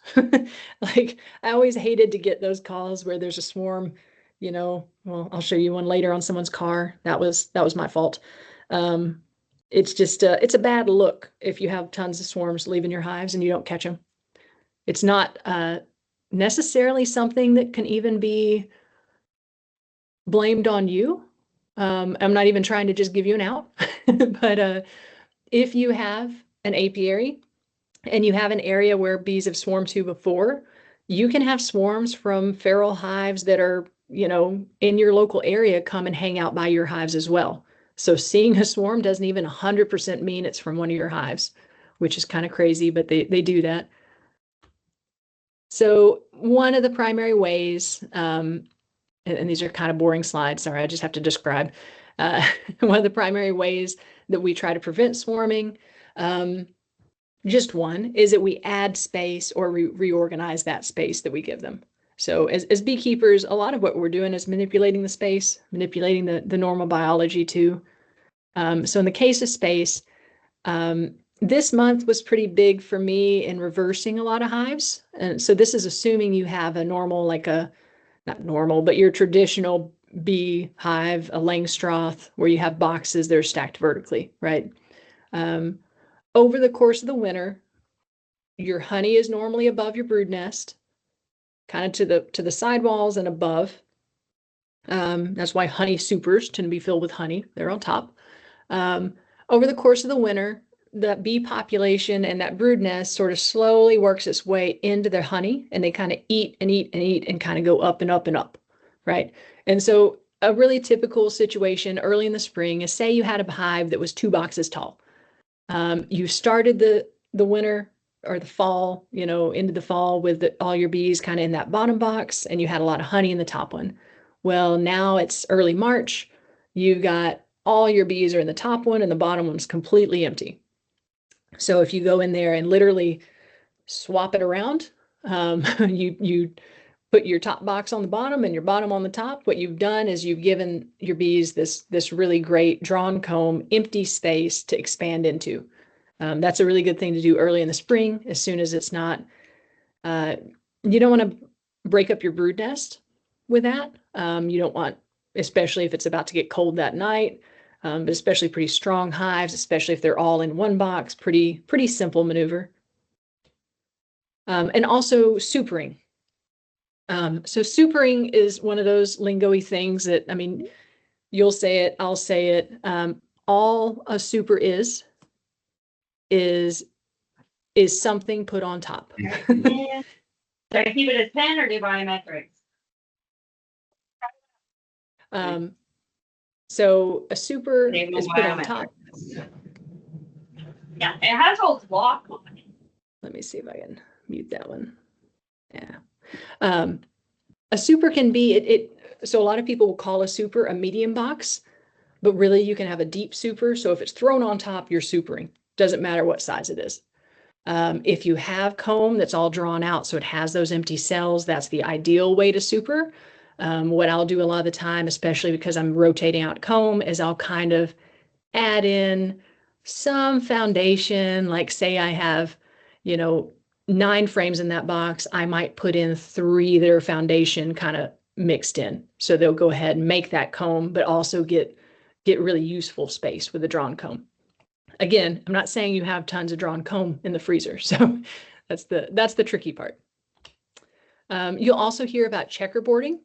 Like, I always hated to get those calls where there's a swarm, well, I'll show you one later on someone's car. That was my fault. It's just, it's a bad look if you have tons of swarms leaving your hives and you don't catch them. It's not necessarily something that can even be blamed on you. I'm not even trying to just give you an out, but if you have an apiary and you have an area where bees have swarmed to before, you can have swarms from feral hives that are, in your local area come and hang out by your hives as well. So seeing a swarm doesn't even 100% mean it's from one of your hives, which is kind of crazy, but they do that. So one of the primary ways, and these are kind of boring slides, sorry, I just have to describe. One of the primary ways that we try to prevent swarming, just one, is that we add space or reorganize that space that we give them. So as beekeepers, a lot of what we're doing is manipulating the space, manipulating the normal biology too. So in the case of space, this month was pretty big for me in reversing a lot of hives. And so this is assuming you have a normal, not normal, but your traditional bee hive, a Langstroth, where you have boxes that are stacked vertically, right? Over the course of the winter, your honey is normally above your brood nest, kind of to the sidewalls and above. That's why honey supers tend to be filled with honey. They're on top. Over the course of the winter, that bee population and that brood nest sort of slowly works its way into their honey, and they kind of eat and eat and eat and kind of go up and up and up, right? And so a really typical situation early in the spring is, say you had a hive that was 2 boxes tall. You started the winter or the fall, into the fall with all your bees kind of in that bottom box, and you had a lot of honey in the top one. Well, now it's early March. You've got all your bees are in the top one and the bottom one's completely empty. So if you go in there and literally swap it around, you put your top box on the bottom and your bottom on the top, what you've done is you've given your bees this really great drawn comb, empty space to expand into. That's a really good thing to do early in the spring, as soon as it's not, you don't want to break up your brood nest with that. You don't want, especially if it's about to get cold that night, but especially pretty strong hives, especially if they're all in one box, pretty simple maneuver. And also supering. So supering is one of those lingo-y things that, you'll say it, I'll say it. All a super is something put on top. Yeah. So I keep it as pen or do biometrics? So a super Name is them put on top. Yeah, it has a lock on it. Let me see if I can mute that one. Yeah. A super can be, so a lot of people will call a super a medium box, but really you can have a deep super. So if it's thrown on top, you're supering. Doesn't matter what size it is. If you have comb that's all drawn out, so it has those empty cells, that's the ideal way to super. What I'll do a lot of the time, especially because I'm rotating out comb, is I'll kind of add in some foundation, like say I have, 9 frames in that box, I might put in 3 that are foundation kind of mixed in. So they'll go ahead and make that comb, but also get really useful space with a drawn comb. Again, I'm not saying you have tons of drawn comb in the freezer. So that's the tricky part. You'll also hear about checkerboarding.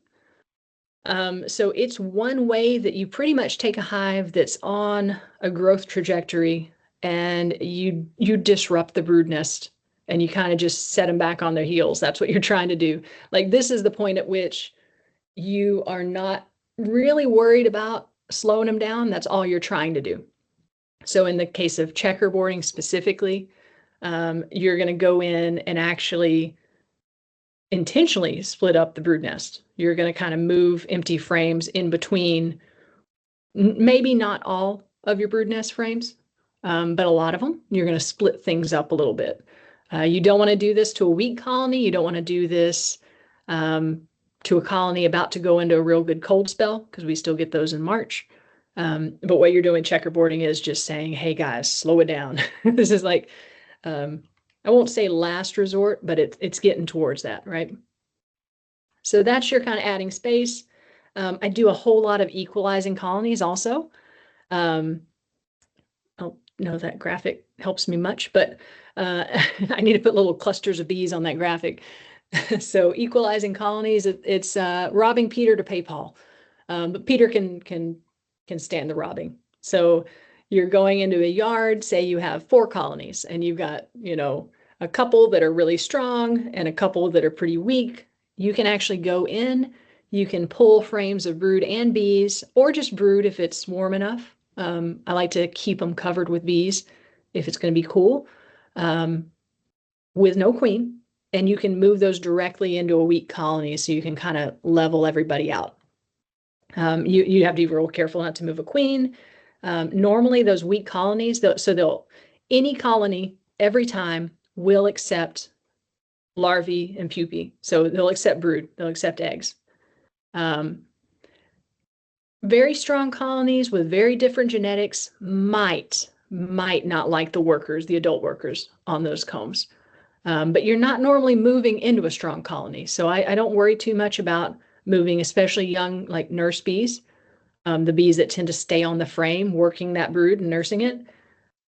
So it's one way that you pretty much take a hive that's on a growth trajectory and you disrupt the brood nest and you kind of just set them back on their heels. That's what you're trying to do. Like, this is the point at which you are not really worried about slowing them down. That's all you're trying to do. So in the case of checkerboarding specifically, you're going to go in and actually intentionally split up the brood nest. You're going to kind of move empty frames in between, maybe not all of your brood nest frames, but a lot of them. You're going to split things up a little bit. You don't want to do this to a weak colony. You don't want to do this to a colony about to go into a real good cold spell, because we still get those in March. But what you're doing checkerboarding is just saying, hey guys, slow it down. This is like, I won't say last resort, but it's getting towards that, right? So that's your kind of adding space. I do a whole lot of equalizing colonies also. I don't know if that graphic helps me much, but I need to put little clusters of bees on that graphic. So equalizing colonies, it's robbing Peter to pay Paul. But Peter can stand the robbing. So you're going into a yard, say you have 4 colonies and you've got, a couple that are really strong and a couple that are pretty weak. You can actually go in, you can pull frames of brood and bees, or just brood if it's warm enough. I like to keep them covered with bees if it's going to be cool, with no queen. And you can move those directly into a weak colony so you can kind of level everybody out. You have to be real careful not to move a queen. Normally those weak colonies, any colony every time will accept larvae and pupae. So they'll accept brood, they'll accept eggs. Very strong colonies with very different genetics might not like the workers, the adult workers on those combs. But you're not normally moving into a strong colony. So I don't worry too much about moving, especially young, like nurse bees, the bees that tend to stay on the frame, working that brood and nursing it.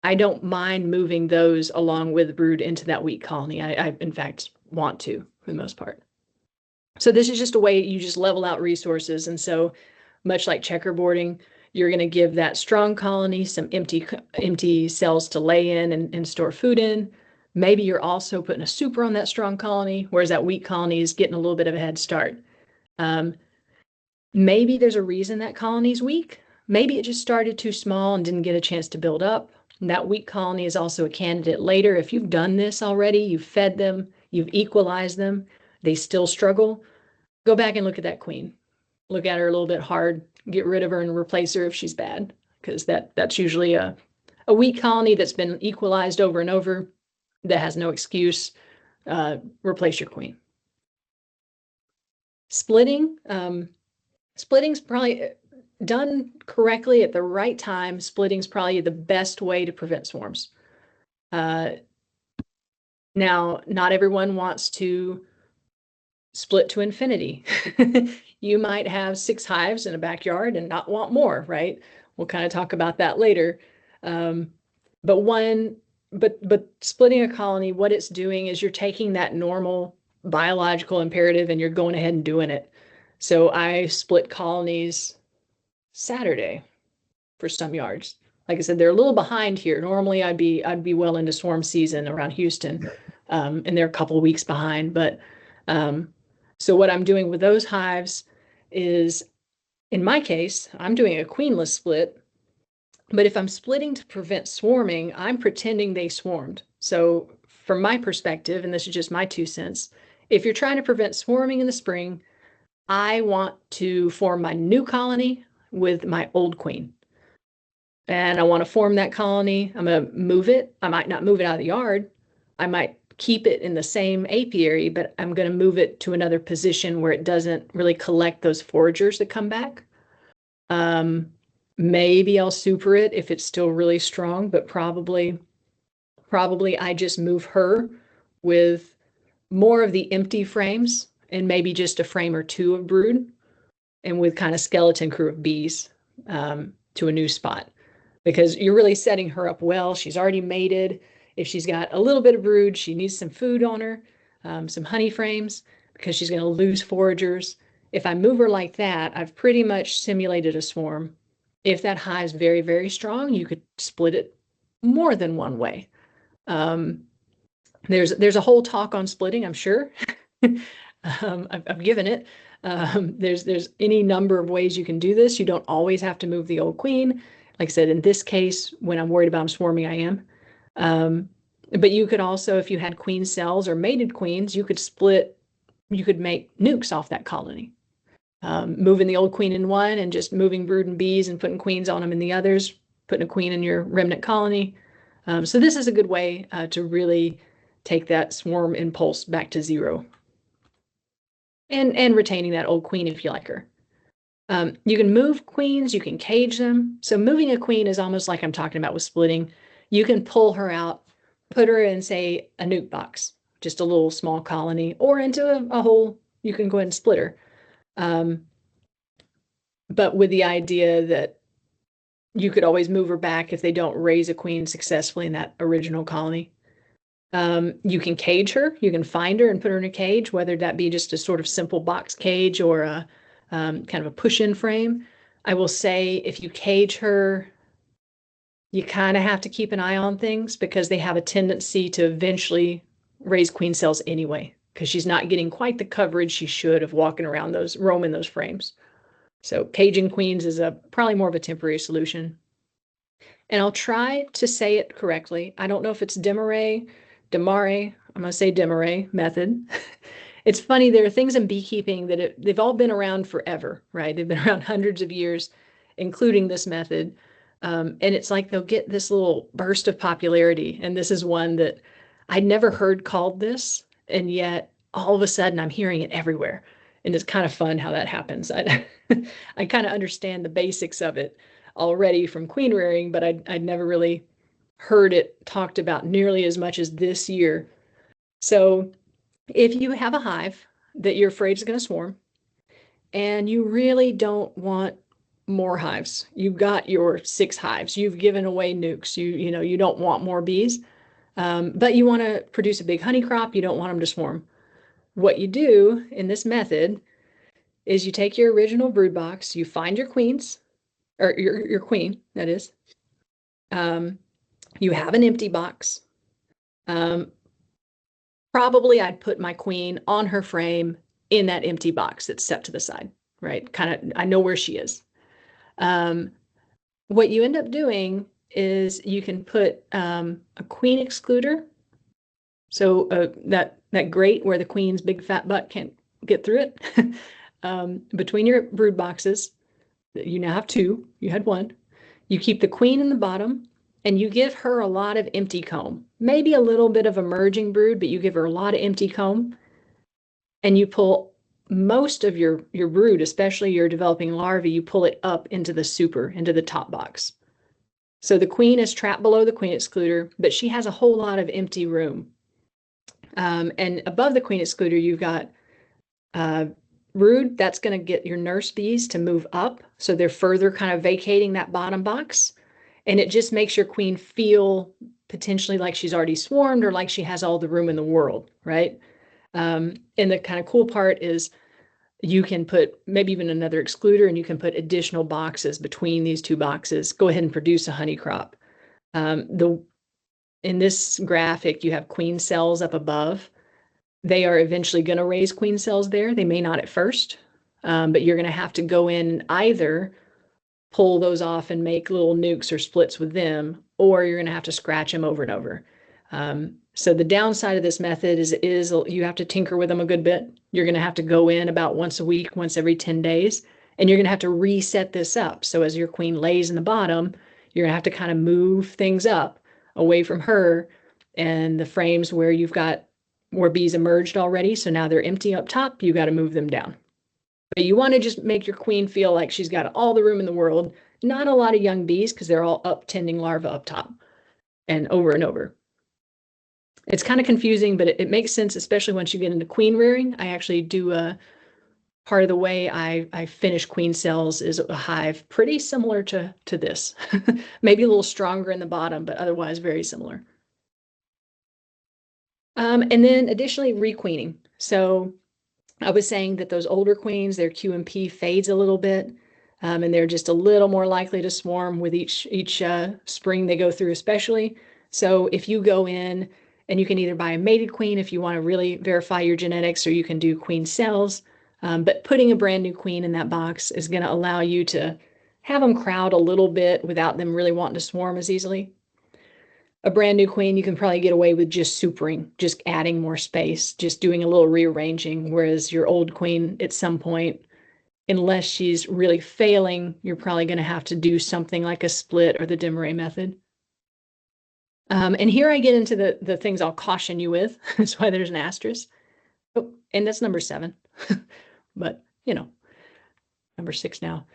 I don't mind moving those along with brood into that weak colony. I in fact, want to, for the most part. So this is just a way you just level out resources. And so much like checkerboarding, you're going to give that strong colony some empty cells to lay in and store food in. Maybe you're also putting a super on that strong colony, whereas that weak colony is getting a little bit of a head start. Maybe there's a reason that colony is weak. Maybe it just started too small and didn't get a chance to build up. And that weak colony is also a candidate later. If you've done this already, you've fed them, you've equalized them, they still struggle, go back and look at that queen. Look at her a little bit hard, get rid of her and replace her if she's bad, because that's usually a weak colony that's been equalized over and over, that has no excuse. Replace your queen. Splitting's probably done correctly at the right time. Splitting's probably the best way to prevent swarms. Now, not everyone wants to split to infinity. You might have 6 hives in a backyard and not want more, right? We'll kind of talk about that later. But splitting a colony, what it's doing is you're taking that normal biological imperative and you're going ahead and doing it. So I split colonies Saturday for some yards. Like I said, they're a little behind here. Normally I'd be well into swarm season around Houston, and they're a couple of weeks behind. But so what I'm doing with those hives is, in my case, I'm doing a queenless split. But if I'm splitting to prevent swarming, I'm pretending they swarmed. So from my perspective, and this is just my 2 cents, if you're trying to prevent swarming in the spring, I want to form my new colony with my old queen. And I want to form that colony. I'm going to move it. I might not move it out of the yard. I might keep it in the same apiary, but I'm going to move it to another position where it doesn't really collect those foragers that come back. Maybe I'll super it if it's still really strong, but probably I just move her with more of the empty frames and maybe just a frame or 2 of brood, and with kind of skeleton crew of bees to a new spot, because you're really setting her up well. She's already mated. If she's got a little bit of brood, she needs some food on her, some honey frames, because she's going to lose foragers. If I move her like that, I've pretty much simulated a swarm. If that hive's very, very strong, you could split it more than one way. There's a whole talk on splitting, I'm sure. I've given it. There's any number of ways you can do this. You don't always have to move the old queen. Like I said, in this case, when I'm worried about them swarming, I am. But you could also, if you had queen cells or mated queens, you could make nukes off that colony. Moving the old queen in one and just moving brood and bees and putting queens on them in the others, putting a queen in your remnant colony. So this is a good way to really take that swarm impulse back to 0. And retaining that old queen if you like her. You can move queens, you can cage them. So moving a queen is almost like I'm talking about with splitting. You can pull her out, put her in, say, a nuke box, just a little small colony, or into a whole, you can go ahead and split her. But with the idea that you could always move her back if they don't raise a queen successfully in that original colony. You can cage her. You can find her and put her in a cage, whether that be just a sort of simple box cage or a kind of a push-in frame. I will say if you cage her, you kind of have to keep an eye on things because they have a tendency to eventually raise queen cells anyway, because she's not getting quite the coverage she should of walking around roaming those frames. So caging queens is probably more of a temporary solution. And I'll try to say it correctly. I don't know if it's Desmarais, I'm going to say Desmarais method. It's funny, there are things in beekeeping that they've all been around forever, right? They've been around hundreds of years, including this method. And it's like they'll get this little burst of popularity. And this is one that I'd never heard called this. And yet all of a sudden I'm hearing it everywhere. And it's kind of fun how that happens. I kind of understand the basics of it already from queen rearing, but I'd never really heard it talked about nearly as much as this year. So if you have a hive that you're afraid is going to swarm and you really don't want more hives, you've got your 6 hives, you've given away nukes, you don't want more bees, but you want to produce a big honey crop, you don't want them to swarm. What you do in this method is you take your original brood box, you find your queens, or your queen, that is. You have an empty box. Probably I'd put my queen on her frame in that empty box that's set to the side, right? Kind of, I know where she is. What you end up doing is you can put a queen excluder. So that grate where the queen's big fat butt can't get through it, between your brood boxes. You now have 2, you had 1. You keep the queen in the bottom and you give her a lot of empty comb, maybe a little bit of emerging brood, but you give her a lot of empty comb and you pull most of your brood, especially your developing larvae, you pull it up into the top box. So the queen is trapped below the queen excluder, but she has a whole lot of empty room. And above the queen excluder, you've got brood, that's going to get your nurse bees to move up. So they're further kind of vacating that bottom box. And it just makes your queen feel potentially like she's already swarmed or like she has all the room in the world, right? And the kind of cool part is you can put maybe even another excluder and you can put additional boxes between these 2 boxes. Go ahead and produce a honey crop. In this graphic, you have queen cells up above. They are eventually going to raise queen cells there. They may not at first, but you're going to have to go in and either pull those off and make little nukes or splits with them, or you're going to have to scratch them over and over. So the downside of this method is you have to tinker with them a good bit. You're going to have to go in about once a week, once every 10 days, and you're going to have to reset this up. So as your queen lays in the bottom, you're going to have to kind of move things up away from her and the frames where bees emerged already. So now they're empty up top, you got to move them down. But you want to just make your queen feel like she's got all the room in the world, not a lot of young bees because they're all up tending larvae up top and over. It's kind of confusing, but it makes sense, especially once you get into queen rearing. I actually do part of the way I finish queen cells is a hive pretty similar to this. Maybe a little stronger in the bottom, but otherwise very similar. And then additionally, requeening. So I was saying that those older queens, their QMP fades a little bit, and they're just a little more likely to swarm with each spring they go through, especially. So if you go in and you can either buy a mated queen if you want to really verify your genetics, or you can do queen cells. But putting a brand new queen in that box is going to allow you to have them crowd a little bit without them really wanting to swarm as easily. A brand new queen, you can probably get away with just supering, just adding more space, just doing a little rearranging. Whereas your old queen, at some point, unless she's really failing, you're probably going to have to do something like a split or the Desmarais method. And here I get into the things I'll caution you with. That's why there's an asterisk. Oh, and that's number 7. But, number 6 now.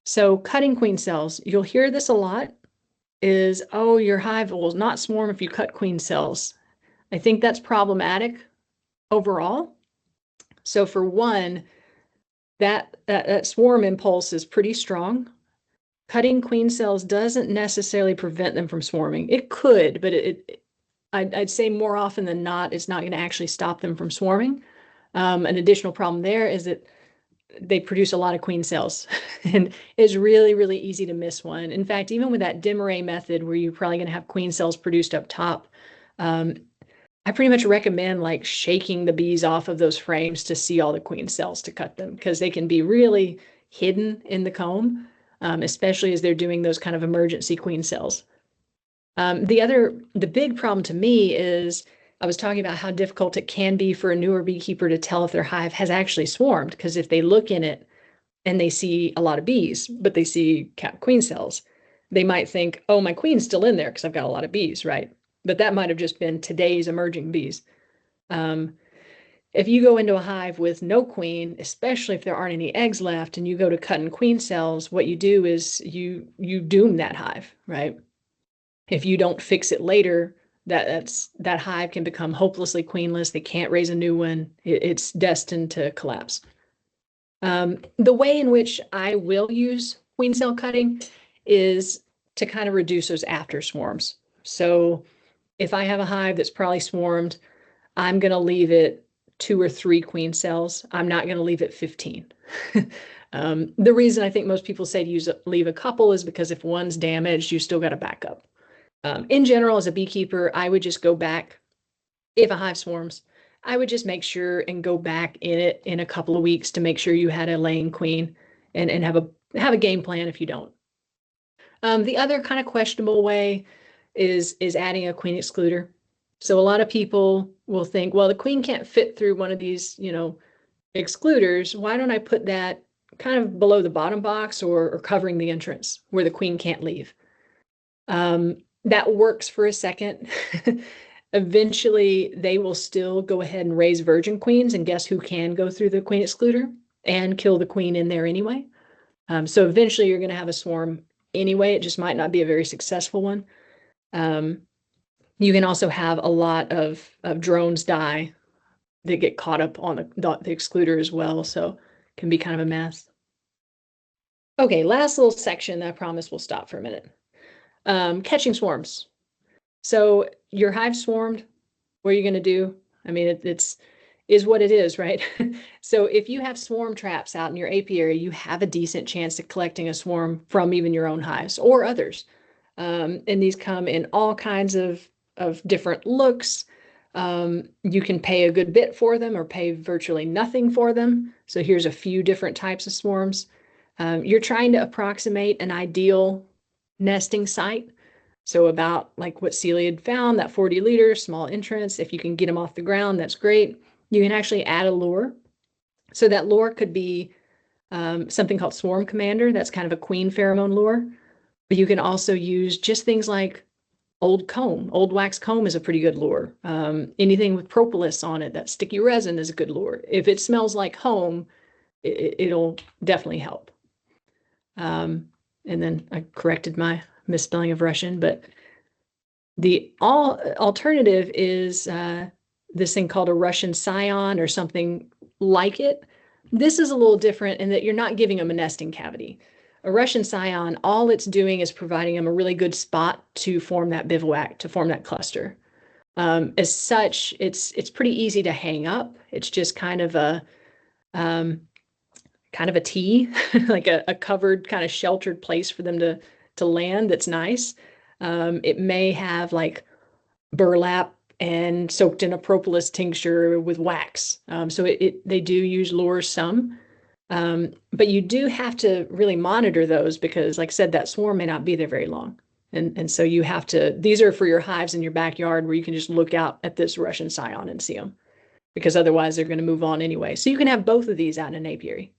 So cutting queen cells, you'll hear this a lot. Is, oh, your hive will not swarm if you cut queen cells. I think that's problematic overall. So for one, that swarm impulse is pretty strong. Cutting queen cells doesn't necessarily prevent them from swarming. It could, but I'd say more often than not, it's not going to actually stop them from swarming. An additional problem there is that they produce a lot of queen cells and it's really, really easy to miss one. In fact, even with that dim array method where you're probably going to have queen cells produced up top, I pretty much recommend like shaking the bees off of those frames to see all the queen cells to cut them, because they can be really hidden in the comb, especially as they're doing those kind of emergency queen cells. The big problem to me is I was talking about how difficult it can be for a newer beekeeper to tell if their hive has actually swarmed, because if they look in it and they see a lot of bees, but they see capped queen cells, they might think, oh, my queen's still in there because I've got a lot of bees, right? But that might have just been today's emerging bees. If you go into a hive with no queen, especially if there aren't any eggs left, and you go to cutting queen cells, what you do is you doom that hive, right? If you don't fix it later, that hive can become hopelessly queenless. They can't raise a new one. It's destined to collapse. The way in which I will use queen cell cutting is to kind of reduce those after swarms. So if I have a hive that's probably swarmed, I'm going to leave it 2 or 3 queen cells. I'm not going to leave it 15. The reason I think most people say to leave a couple is because if one's damaged, you still got a backup. In general, as a beekeeper, I would just go back. If a hive swarms, I would just make sure and go back in it in a couple of weeks to make sure you had a laying queen and have a game plan if you don't. The other kind of questionable way is adding a queen excluder. So a lot of people will think, well, the queen can't fit through one of these, excluders. Why don't I put that kind of below the bottom box or covering the entrance where the queen can't leave? That works for a second. Eventually, they will still go ahead and raise virgin queens, and guess who can go through the queen excluder and kill the queen in there anyway? So eventually you're going to have a swarm anyway. It just might not be a very successful one. You can also have a lot of drones die that get caught up on the excluder as well, so it can be kind of a mess. Okay, last little section that I promise we'll stop for a minute. Catching swarms. So your hive swarmed, what are you going to do? I mean, it's what it is, right? So if you have swarm traps out in your apiary, you have a decent chance of collecting a swarm from even your own hives or others. And these come in all kinds of different looks. You can pay a good bit for them or pay virtually nothing for them. So here's a few different types of swarms. You're trying to approximate an ideal nesting site. So about like what Celia had found, that 40 liters, small entrance. If you can get them off the ground, that's great. You can actually add a lure. So that lure could be something called Swarm Commander. That's kind of a queen pheromone lure. But you can also use just things like old comb. Old wax comb is a pretty good lure. Anything with propolis on it, that sticky resin is a good lure. If it smells like home, it'll definitely help. And then I corrected my misspelling of Russian, but the alternative is this thing called a Russian scion or something like it. This is a little different in that you're not giving them a nesting cavity. A Russian scion, all it's doing is providing them a really good spot to form that bivouac, to form that cluster. As such, it's pretty easy to hang up. It's just kind of a tee, like a covered kind of sheltered place for them to land that's nice. It may have like burlap and soaked in a propolis tincture with wax. So they do use lures some, but you do have to really monitor those because, like I said, that swarm may not be there very long. And so you have to, these are for your hives in your backyard where you can just look out at this Russian scion and see them, because otherwise they're going to move on anyway. So you can have both of these out in an apiary.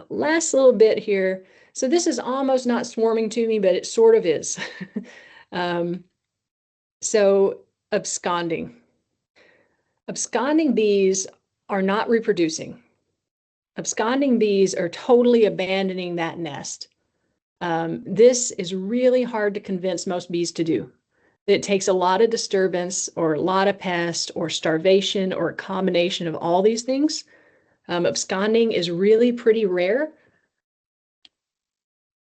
Last little bit here. So this is almost not swarming to me, but it sort of is. So absconding. Absconding bees are not reproducing. Absconding bees are totally abandoning that nest. This is really hard to convince most bees to do. It takes a lot of disturbance or a lot of pest or starvation or a combination of all these things. Absconding is really pretty rare.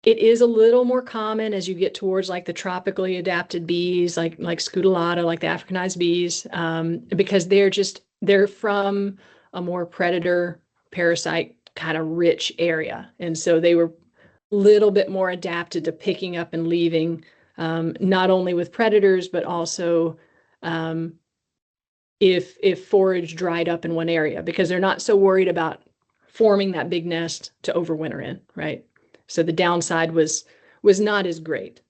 It is a little more common as you get towards like the tropically adapted bees, like Scutellata, like the Africanized bees, because they're from a more predator parasite kind of rich area. And so they were a little bit more adapted to picking up and leaving, not only with predators, but also if forage dried up in one area, because they're not so worried about forming that big nest to overwinter in, right? So the downside was not as great.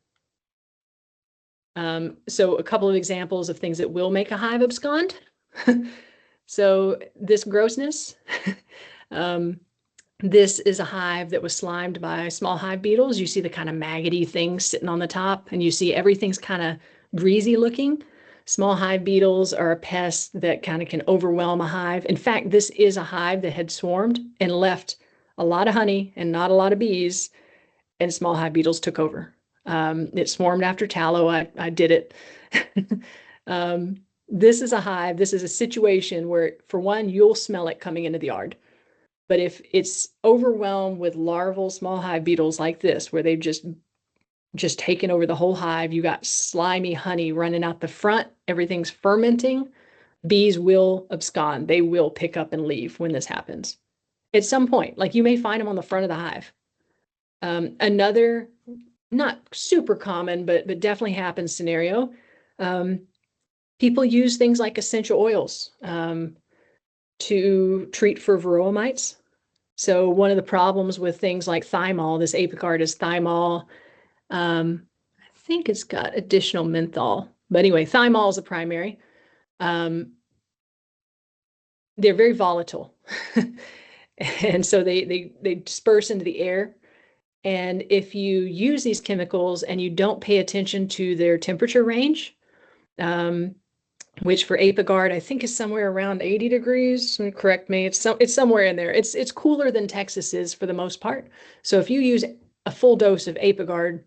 So a couple of examples of things that will make a hive abscond. So this grossness, this is a hive that was slimed by small hive beetles. You see the kind of maggoty things sitting on the top, and you see everything's kind of greasy looking. Small hive beetles are a pest that kind of can overwhelm a hive. In fact, this is a hive that had swarmed and left a lot of honey and not a lot of bees, and small hive beetles took over. It swarmed after tallow. I did it. This is a hive. This is a situation where, for one, you'll smell it coming into the yard. But if it's overwhelmed with larval small hive beetles like this, where they've just taken over the whole hive, you got slimy honey running out the front, everything's fermenting, bees will abscond. They will pick up and leave when this happens. At some point, like you may find them on the front of the hive. Another, not super common, but definitely happens scenario. People use things like essential oils to treat for varroa mites. So one of the problems with things like thymol, this Apicardus thymol, I think it's got additional menthol, but anyway, thymol is the primary. They're very volatile. And so they disperse into the air. And if you use these chemicals and you don't pay attention to their temperature range, which for Apigard, I think is somewhere around 80 degrees. Correct me. It's somewhere in there. It's cooler than Texas is for the most part. So if you use a full dose of Apigard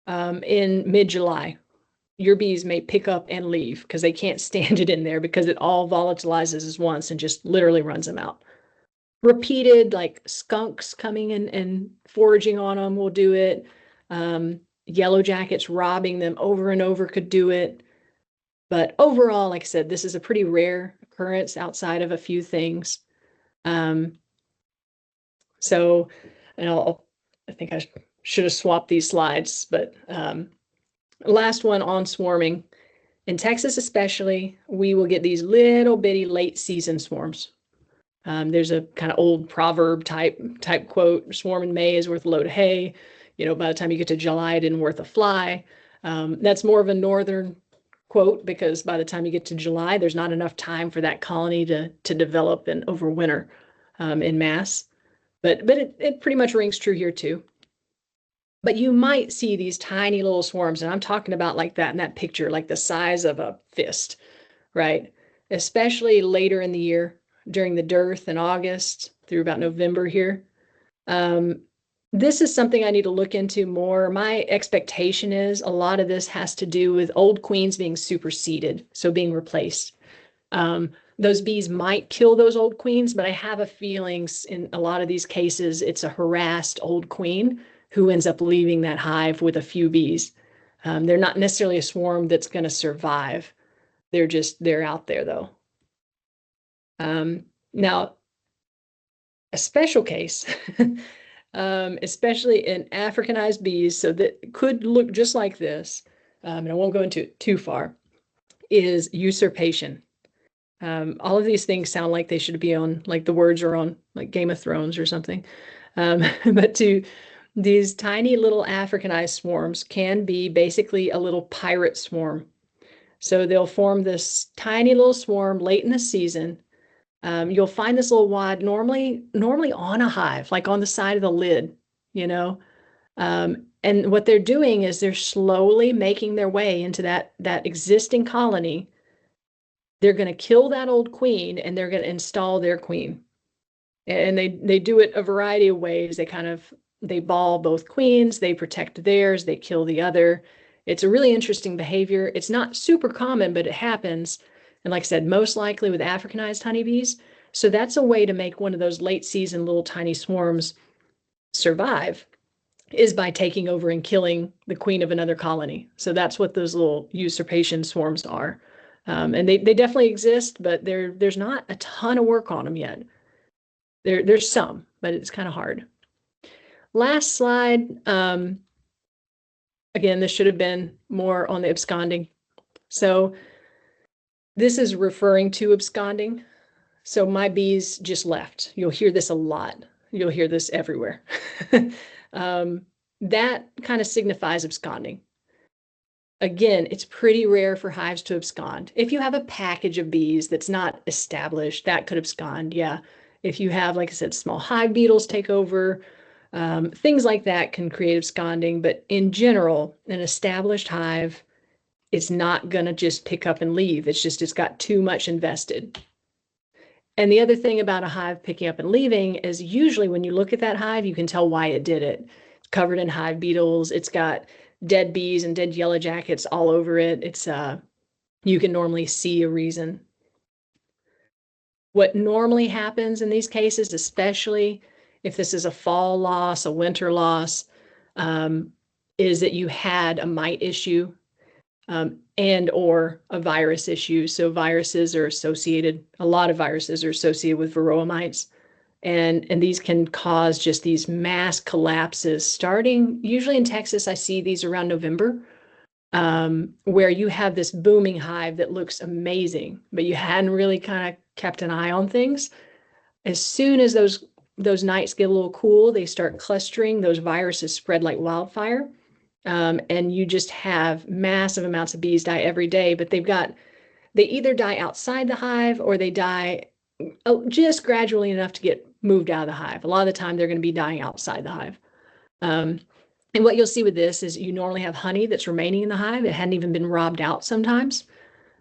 in mid-July, your bees may pick up and leave because they can't stand it in there, because it all volatilizes at once and just literally runs them out. Repeated, like skunks coming in and foraging on them will do it. Yellow jackets robbing them over and over could do it. But overall, like I said, this is a pretty rare occurrence outside of a few things. So, and I think I should have swapped these slides, but last one on swarming. In Texas especially, we will get these little bitty late season swarms. There's a kind of old proverb type quote, swarm in May is worth a load of hay. You know, by the time you get to July, it isn't worth a fly. That's more of a northern quote, because by the time you get to July, there's not enough time for that colony to develop and overwinter in mass. But it pretty much rings true here too. But you might see these tiny little swarms, and I'm talking about like that in that picture, like the size of a fist, right? Especially later in the year, during the dearth in August through about November here. This is something I need to look into more. My expectation is a lot of this has to do with old queens being superseded, so being replaced. Those bees might kill those old queens, but I have a feeling in a lot of these cases, it's a harassed old queen who ends up leaving that hive with a few bees. They're not necessarily a swarm that's going to survive. They're out there though. Now, a special case, especially in Africanized bees, so that could look just like this, and I won't go into it too far, is usurpation. All of these things sound like they should be on, like the words are on like Game of Thrones or something. But these tiny little Africanized swarms can be basically a little pirate swarm. So they'll form this tiny little swarm late in the season. You'll find this little wad normally on a hive, like on the side of the lid, you know. And what they're doing is they're slowly making their way into that existing colony. They're going to kill that old queen and they're going to install their queen. And they do it a variety of ways. They ball both queens, they protect theirs, they kill the other. It's a really interesting behavior. It's not super common, but it happens. And like I said, most likely with Africanized honeybees. So that's a way to make one of those late season little tiny swarms survive. is by taking over and killing the queen of another colony. So that's what those little usurpation swarms are. And they definitely exist, but there's not a ton of work on them yet. There's some, but it's kind of hard. Last slide. Again, this should have been more on the absconding. So this is referring to absconding. So my bees just left. You'll hear this a lot. You'll hear this everywhere. That kind of signifies absconding. Again, it's pretty rare for hives to abscond. If you have a package of bees that's not established, that could abscond, yeah. If you have, like I said, small hive beetles take over, things like that can create absconding. But in general, an established hive, it's not going to just pick up and leave. It's got too much invested. And the other thing about a hive picking up and leaving is usually when you look at that hive, you can tell why it did it. It's covered in hive beetles. It's got dead bees and dead yellow jackets all over it. It's you can normally see a reason. What normally happens in these cases, especially if this is a fall loss, a winter loss, is that you had a mite issue and or a virus issue. So viruses are associated, a lot of viruses are associated with varroa mites. And these can cause just these mass collapses starting, usually in Texas, I see these around November, where you have this booming hive that looks amazing, but you hadn't really kind of kept an eye on things. As soon as those nights get a little cool, they start clustering, those viruses spread like wildfire. And you just have massive amounts of bees die every day, but they either die outside the hive or they die just gradually enough to get moved out of the hive. A lot of the time they're going to be dying outside the hive. And what you'll see with this is you normally have honey that's remaining in the hive. It hadn't even been robbed out sometimes.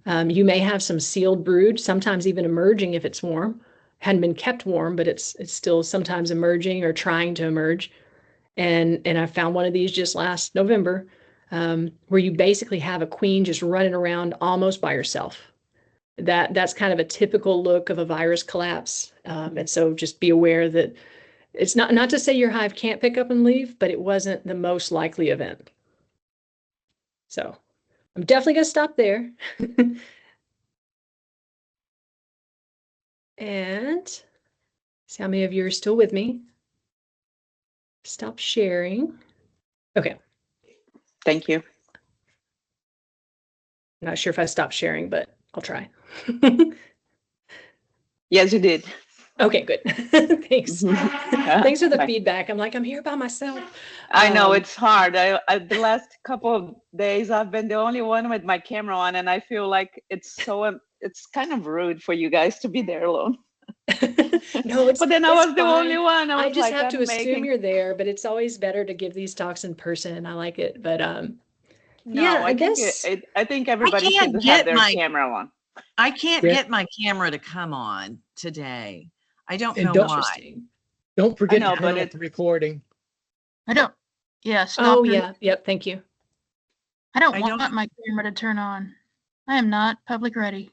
You may have some sealed brood, sometimes even emerging if it's warm. Hadn't been kept warm, but it's still sometimes emerging or trying to emerge. And I found one of these just last November, where you basically have a queen just running around almost by herself. That's kind of a typical look of a virus collapse. And so just be aware that it's not to say your hive can't pick up and leave, but it wasn't the most likely event. So I'm definitely going to stop there. And see how many of you are still with me. Stop sharing. Okay. Thank you. Not sure if I stopped sharing, but I'll try. Yes, you did. Okay, good. Thanks. Yeah, Thanks for the bye. feedback. I'm like, I'm here by myself. I know Um, it's hard. I the last couple of days I've been the only one with my camera on, and I feel like it's kind of rude for you guys to be there alone. No, it's But then I it's was the only fine. one. I was just like, have to I'm assume making- you're there, but it's always better to give these talks in person. I like it, but No, yeah, I I think guess I think everybody can't should get have their my- camera on. I can't Yeah. get my camera to come on today. I don't And know don't- why. interesting. Don't forget know, to but turn off it- the recording. I don't, yeah, stop. Oh and- yeah, yep, thank you. I don't I want don't- my camera to turn on. I am not public ready.